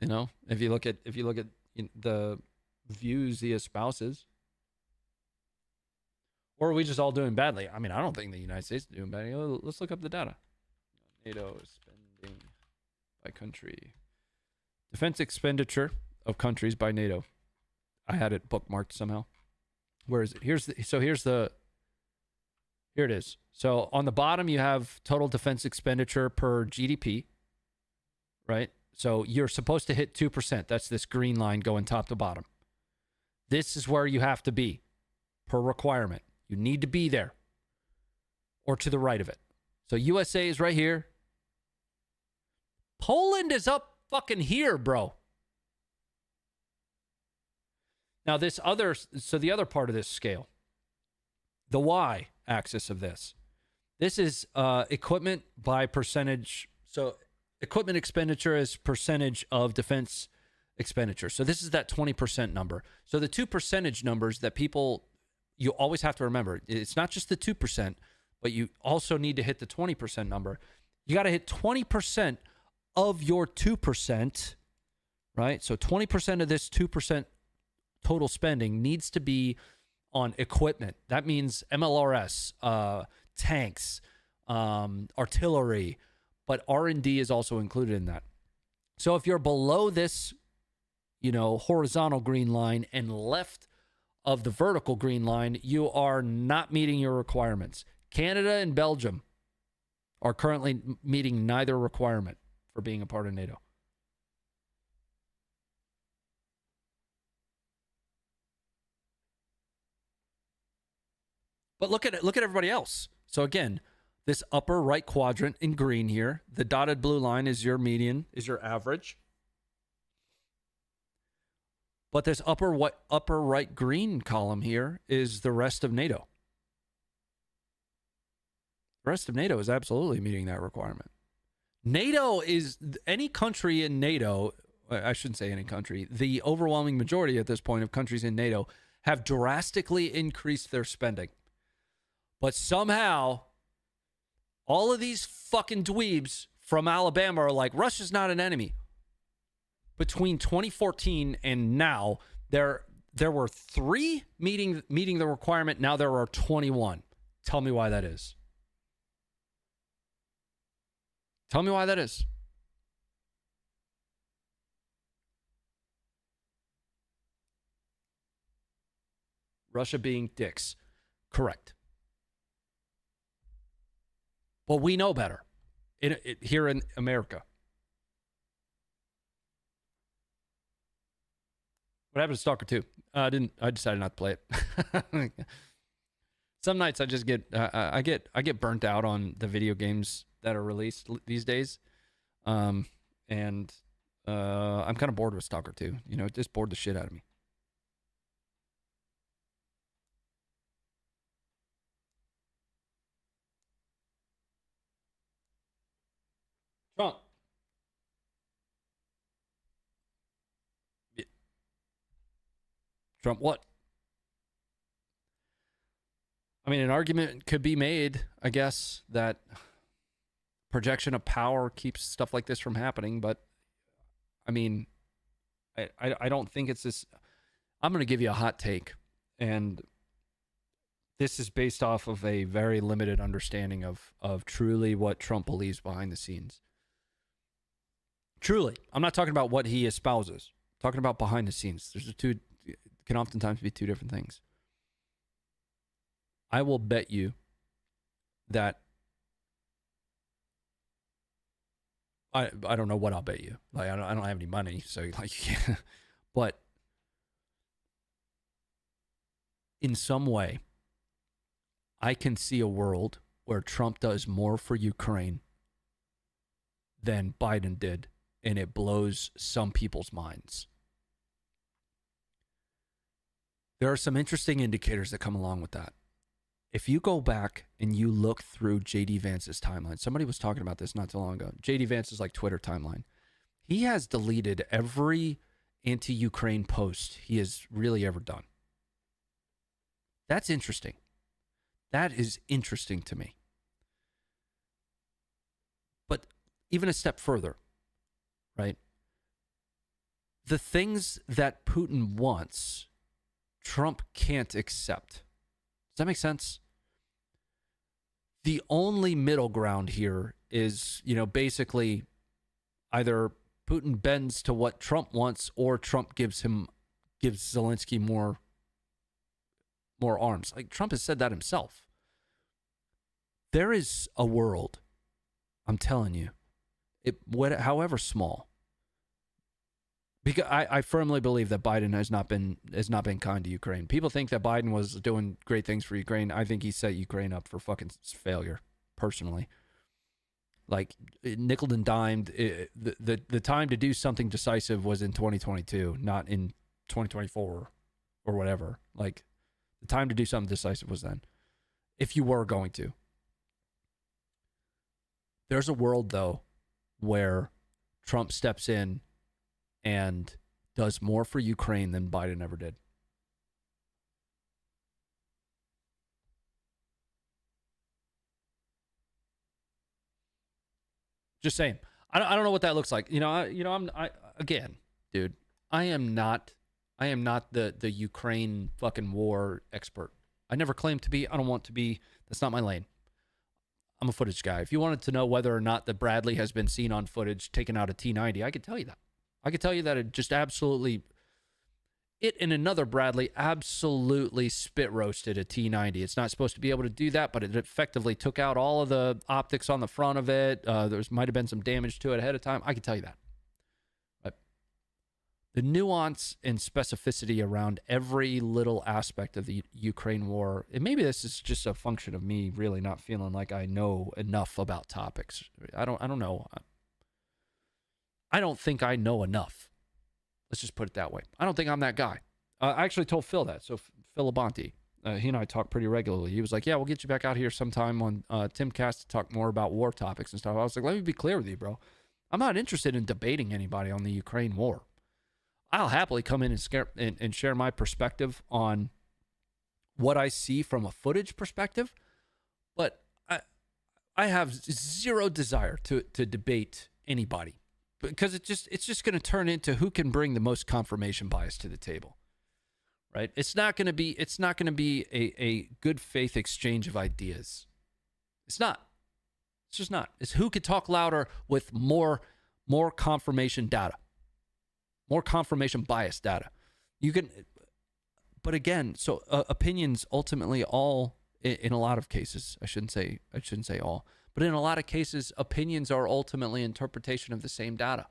You know, if you look at the views he espouses. Or are we just all doing badly? I mean, I don't think the United States is doing badly. Let's look up the data. NATO spending by country. Defense expenditure of countries by NATO. I had it bookmarked somehow. Where is it? Here it is. So on the bottom, you have total defense expenditure per GDP, right? So you're supposed to hit 2%. That's this green line going top to bottom. This is where you have to be per requirement. You need to be there or to the right of it. So USA is right here. Poland is up fucking here, bro. Now the other part of this scale, the Y axis of this is equipment by percentage. So equipment expenditure is percentage of defense expenditure. So this is that 20% number. So the two percentage numbers that you always have to remember, it's not just the 2%, but you also need to hit the 20% number. You got to hit 20% of your 2%, right? So 20% of this 2% total spending needs to be on equipment. That means MLRS, tanks, artillery, but R&D is also included in that. So if you're below this, horizontal green line and left of the vertical green line, you are not meeting your requirements. Canada and Belgium are currently meeting neither requirement for being a part of NATO. But look at everybody else. So again, this upper right quadrant in green here, the dotted blue line is your median, is your average. But this upper right green column here is the rest of NATO. The rest of NATO is absolutely meeting that requirement. NATO is any country in NATO. I shouldn't say any country. The overwhelming majority at this point of countries in NATO have drastically increased their spending. But somehow, all of these fucking dweebs from Alabama are like, Russia's not an enemy. Between 2014 and now, there were 3 meeting the requirement. Now there are 21. Tell me why that is. Tell me why that is. Russia being dicks. Correct. But we know better here in America. What happened to Stalker 2? I decided not to play it. Some nights I just I get burnt out on the video games that are released these days. And I'm kind of bored with Stalker 2. It just bored the shit out of me. Trump. Trump what? I mean, an argument could be made, I guess, that projection of power keeps stuff like this from happening. But, I mean, I don't think it's this. I'm going to give you a hot take. And this is based off of a very limited understanding of truly what Trump believes behind the scenes. Truly. I'm not talking about what he espouses. I'm talking about behind the scenes. There's can oftentimes be two different things. I will bet you that I don't know what I'll bet you. Like I don't have any money, so like, but in some way, I can see a world where Trump does more for Ukraine than Biden did, and it blows some people's minds. There are some interesting indicators that come along with that. If you go back and you look through J.D. Vance's timeline, somebody was talking about this not too long ago. J.D. Vance's like Twitter timeline. He has deleted every anti-Ukraine post he has really ever done. That's interesting. That is interesting to me. But even a step further, right? The things that Putin wants, Trump can't accept. Does that make sense? The only middle ground here is, you know, basically either Putin bends to what Trump wants or Trump gives Zelensky more arms. Like Trump has said that himself. There is a world, I'm telling you, however small. Because I firmly believe that Biden has not been kind to Ukraine. People think that Biden was doing great things for Ukraine. I think he set Ukraine up for fucking failure, personally. Like, nickel and dimed. The time to do something decisive was in 2022, not in 2024 or whatever. Like, the time to do something decisive was then, if you were going to. There's a world, though, where Trump steps in and does more for Ukraine than Biden ever did. Just saying. I don't know what that looks like. Again, dude, I am not the Ukraine fucking war expert. I never claimed to be. I don't want to be. That's not my lane. I'm a footage guy. If you wanted to know whether or not the Bradley has been seen on footage taking out a T90, I could tell you that. I could tell you that it just absolutely, it and another Bradley absolutely spit roasted a T90. It's not supposed to be able to do that, but it effectively took out all of the optics on the front of it. There might have been some damage to it ahead of time. I can tell you that. But the nuance and specificity around every little aspect of the Ukraine war, and maybe this is just a function of me really not feeling like I know enough about topics. I don't know. I don't think I know enough. Let's just put it that way. I don't think I'm that guy. I actually told Phil that. So Phil Labonte, he and I talk pretty regularly. He was like, yeah, we'll get you back out here sometime on Timcast to talk more about war topics and stuff. I was like, let me be clear with you, bro. I'm not interested in debating anybody on the Ukraine war. I'll happily come in and share my perspective on what I see from a footage perspective. But I have zero desire to debate anybody. Because it's just going to turn into who can bring the most confirmation bias to the table, right? It's not going to be a good faith exchange of ideas. It's not. It's just not. It's who could talk louder with more confirmation data, more confirmation bias data. You can, but again, so opinions ultimately all in a lot of cases. I shouldn't say all. But in a lot of cases, opinions are ultimately interpretation of the same data.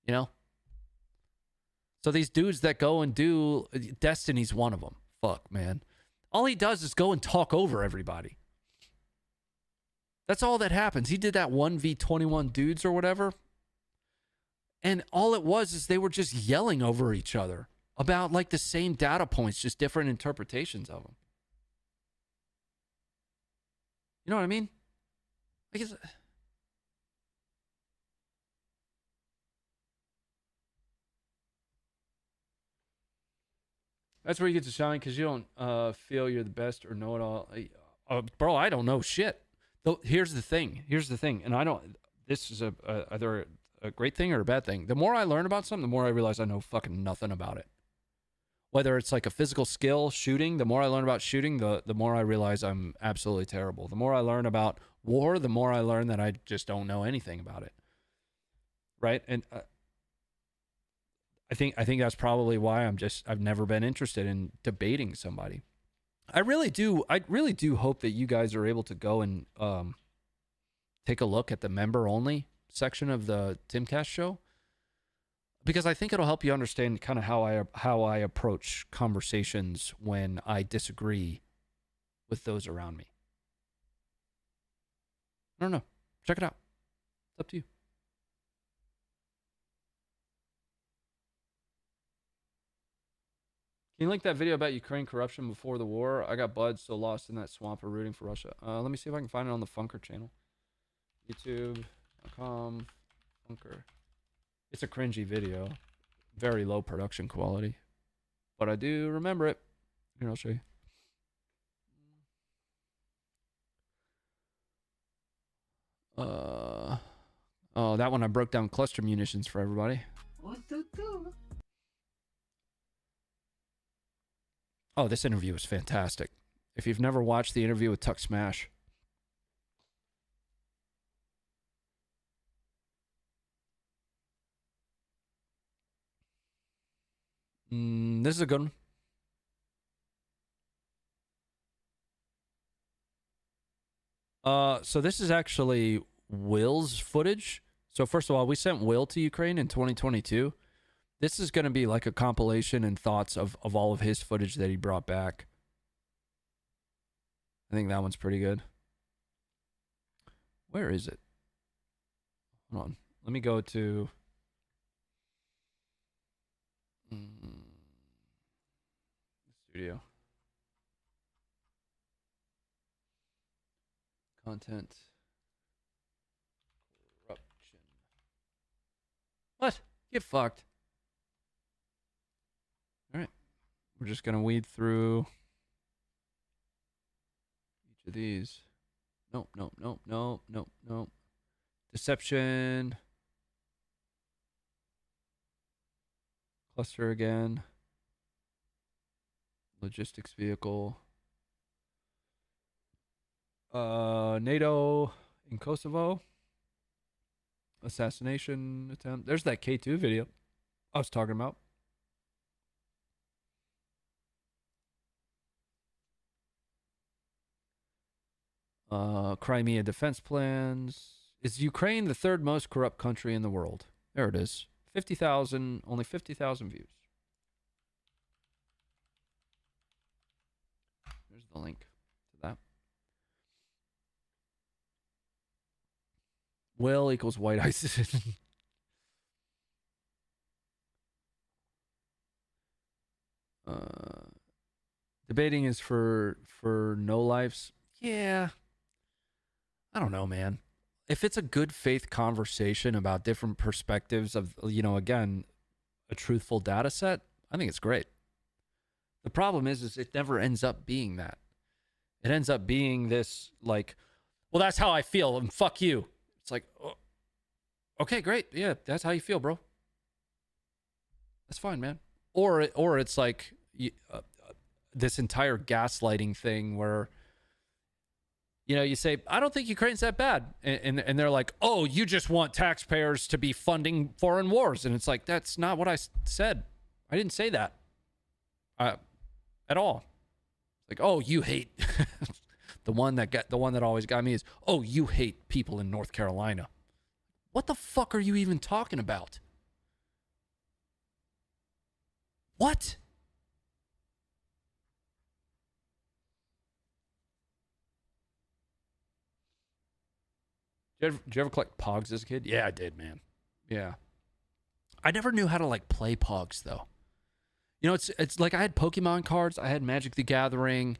You know? So these dudes that go and do, Destiny's one of them. Fuck, man. All he does is go and talk over everybody. That's all that happens. He did that 1v21 dudes or whatever. And all it was is they were just yelling over each other about like the same data points, just different interpretations of them. You know what I mean? I guess that's where you get to shine, because you don't feel you're the best or know it all. Bro, I don't know shit. Though here's the thing, and I don't. This is either a great thing or a bad thing. The more I learn about something, the more I realize I know fucking nothing about it. Whether it's like a physical skill, shooting, the more I learn about shooting, the more I realize I'm absolutely terrible. The more I learn about war, the more I learn that I just don't know anything about it. Right? And I think that's probably why I've never been interested in debating somebody. I really do hope that you guys are able to go and take a look at the member only section of the Timcast show, because I think it'll help you understand kind of how I approach conversations when I disagree with those around me. I don't know. Check it out. It's up to you. Can you link that video about Ukraine corruption before the war? I got buds so lost in that swamp of rooting for Russia. Let me see if I can find it on the Funker channel. YouTube.com Funker. It's a cringy video. Very low production quality. But I do remember it. Here, I'll show you. Oh, that one I broke down cluster munitions for everybody. Oh, this interview was fantastic. If you've never watched the interview with Tuck Smash, This is a good one. So this is actually Will's footage. So first of all, we sent Will to Ukraine in 2022. This is going to be like a compilation and thoughts of all of his footage that he brought back. I think that one's pretty good. Where is it? Hold on. Let me go to studio. Content. Corruption. What? Get fucked. All right. We're just going to weed through each of these. Nope, nope, nope, nope, nope, nope. Deception. Cluster again. Logistics vehicle. NATO in Kosovo. Assassination attempt. There's that K2 video I was talking about. Crimea defense plans. Is Ukraine the third most corrupt country in the world? There it is. 50,000, only 50,000 views. There's the link to that. Will equals white ISIS. Debating is for no lives. Yeah. I don't know, man. If it's a good faith conversation about different perspectives of, again, a truthful data set, I think it's great. The problem is it never ends up being that. It ends up being this, like, well, that's how I feel, and fuck you. It's like, oh, okay, great. Yeah, that's how you feel, bro. That's fine, man. Or it's like this entire gaslighting thing where, you say, I don't think Ukraine's that bad. And they're like, oh, you just want taxpayers to be funding foreign wars. And it's like, that's not what I said. I didn't say that at all. Like, oh, you hate the one that always got me is, oh, you hate people in North Carolina. What the fuck are you even talking about? What? Did you ever collect Pogs as a kid? Yeah, I did, man. Yeah. I never knew how to like play Pogs though. It's like I had Pokemon cards, I had Magic the Gathering,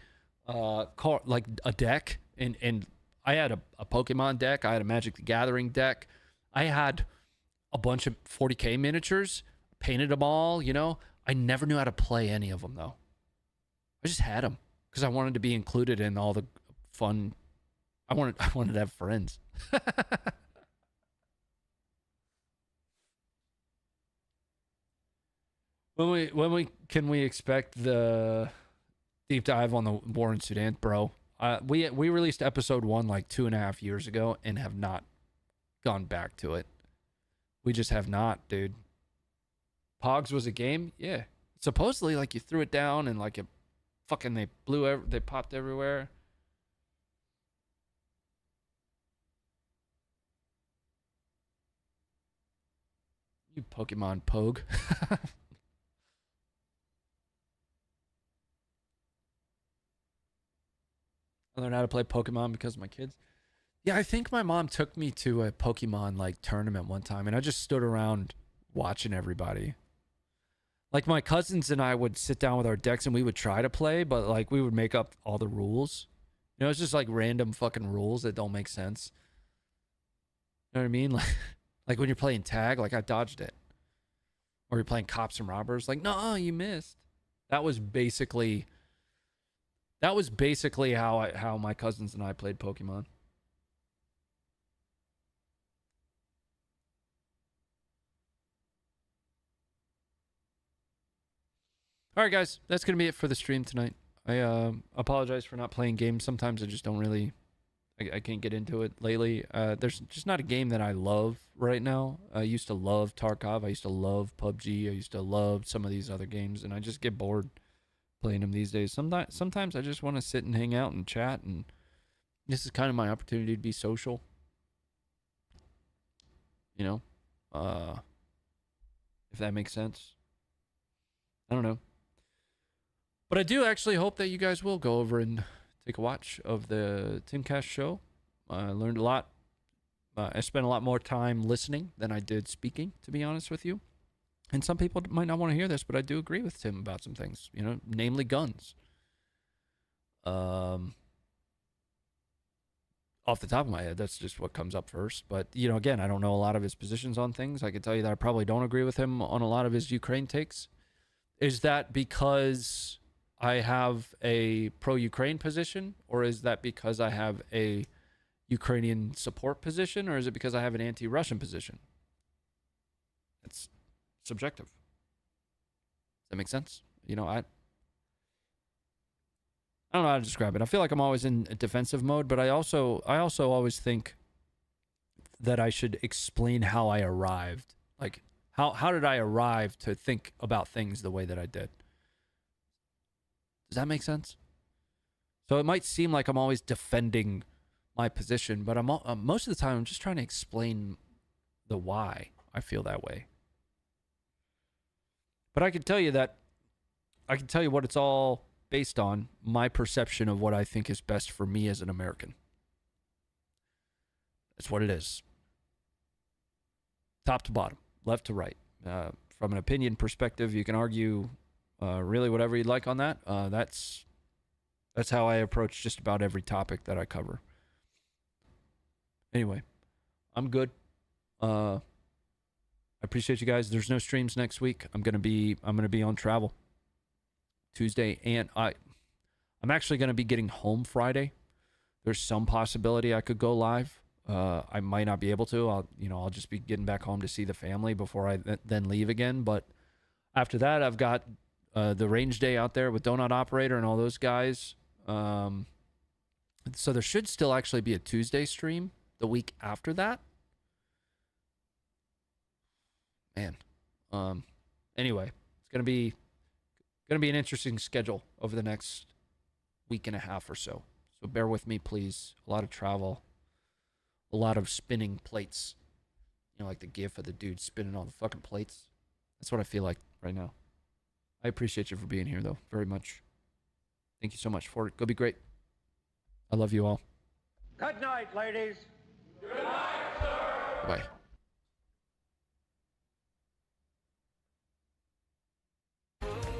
like a deck, and I had a Pokemon deck, I had a Magic the Gathering deck, I had a bunch of 40K miniatures, painted them all. I never knew how to play any of them though. I just had them because I wanted to be included in all the fun. I wanted to have friends. When we can we expect the deep dive on the war in Sudan, bro? We released episode 1 like 2.5 years ago and have not gone back to it. We just have not, dude. Pogs was a game, yeah. Supposedly, like you threw it down and like it fucking they popped everywhere. You Pokemon Pogue. I learned how to play Pokemon because of my kids. Yeah, I think my mom took me to a Pokemon like tournament one time, and I just stood around watching everybody. Like my cousins and I would sit down with our decks and we would try to play, but like we would make up all the rules. It's just like random fucking rules that don't make sense. You know what I mean? Like when you're playing tag, like I dodged it. Or you're playing cops and robbers, like, no, you missed. That was basically how my cousins and I played Pokemon. All right, guys, that's gonna be it for the stream tonight. I apologize for not playing games. Sometimes I just don't really. I can't get into it lately. There's just not a game that I love right now. I used to love Tarkov. I used to love PUBG. I used to love some of these other games, and I just get bored playing them these days. Sometimes I just want to sit and hang out and chat, and this is kind of my opportunity to be social. You know, if that makes sense. I don't know. But I do actually hope that you guys will go over and take a watch of the Timcast show. I learned a lot. I spent a lot more time listening than I did speaking, to be honest with you. And some people might not want to hear this, but I do agree with Tim about some things, you know, namely guns. Off the top of my head, that's just what comes up first. But, you know, again, I don't know a lot of his positions on things. I can tell you that I probably don't agree with him on a lot of his Ukraine takes. Is that because I have a pro-Ukraine position, or is that because I have a Ukrainian support position, or is it because I have an anti-Russian position? It's subjective. Does that make sense? You know, I don't know how to describe it. I feel like I'm always in a defensive mode, but I also always think that I should explain how I arrived. Like, how did I arrive to think about things the way that I did? Does that make sense? So it might seem like I'm always defending my position, but most of the time I'm just trying to explain the why I feel that way. But I can tell you what it's all based on, my perception of what I think is best for me as an American. That's what it is. Top to bottom, left to right. From an opinion perspective, you can argue really whatever you'd like on that. That's how I approach just about every topic that I cover. Anyway, I'm good. I appreciate you guys. There's no streams next week. I'm gonna be on travel Tuesday, and I'm actually gonna be getting home Friday. There's some possibility I could go live. I might not be able to. I'll just be getting back home to see the family before I then leave again. But after that, I've got the range day out there with Donut Operator and all those guys. So there should still actually be a Tuesday stream the week after that. Man. Anyway, it's gonna be an interesting schedule over the next week and a half or so. So bear with me, please. A lot of travel, a lot of spinning plates. You know, like the gif of the dude spinning all the fucking plates. That's what I feel like right now. I appreciate you for being here, though, very much. Thank you so much for it. Go be great. I love you all. Good night, ladies. Good night, sir. Bye.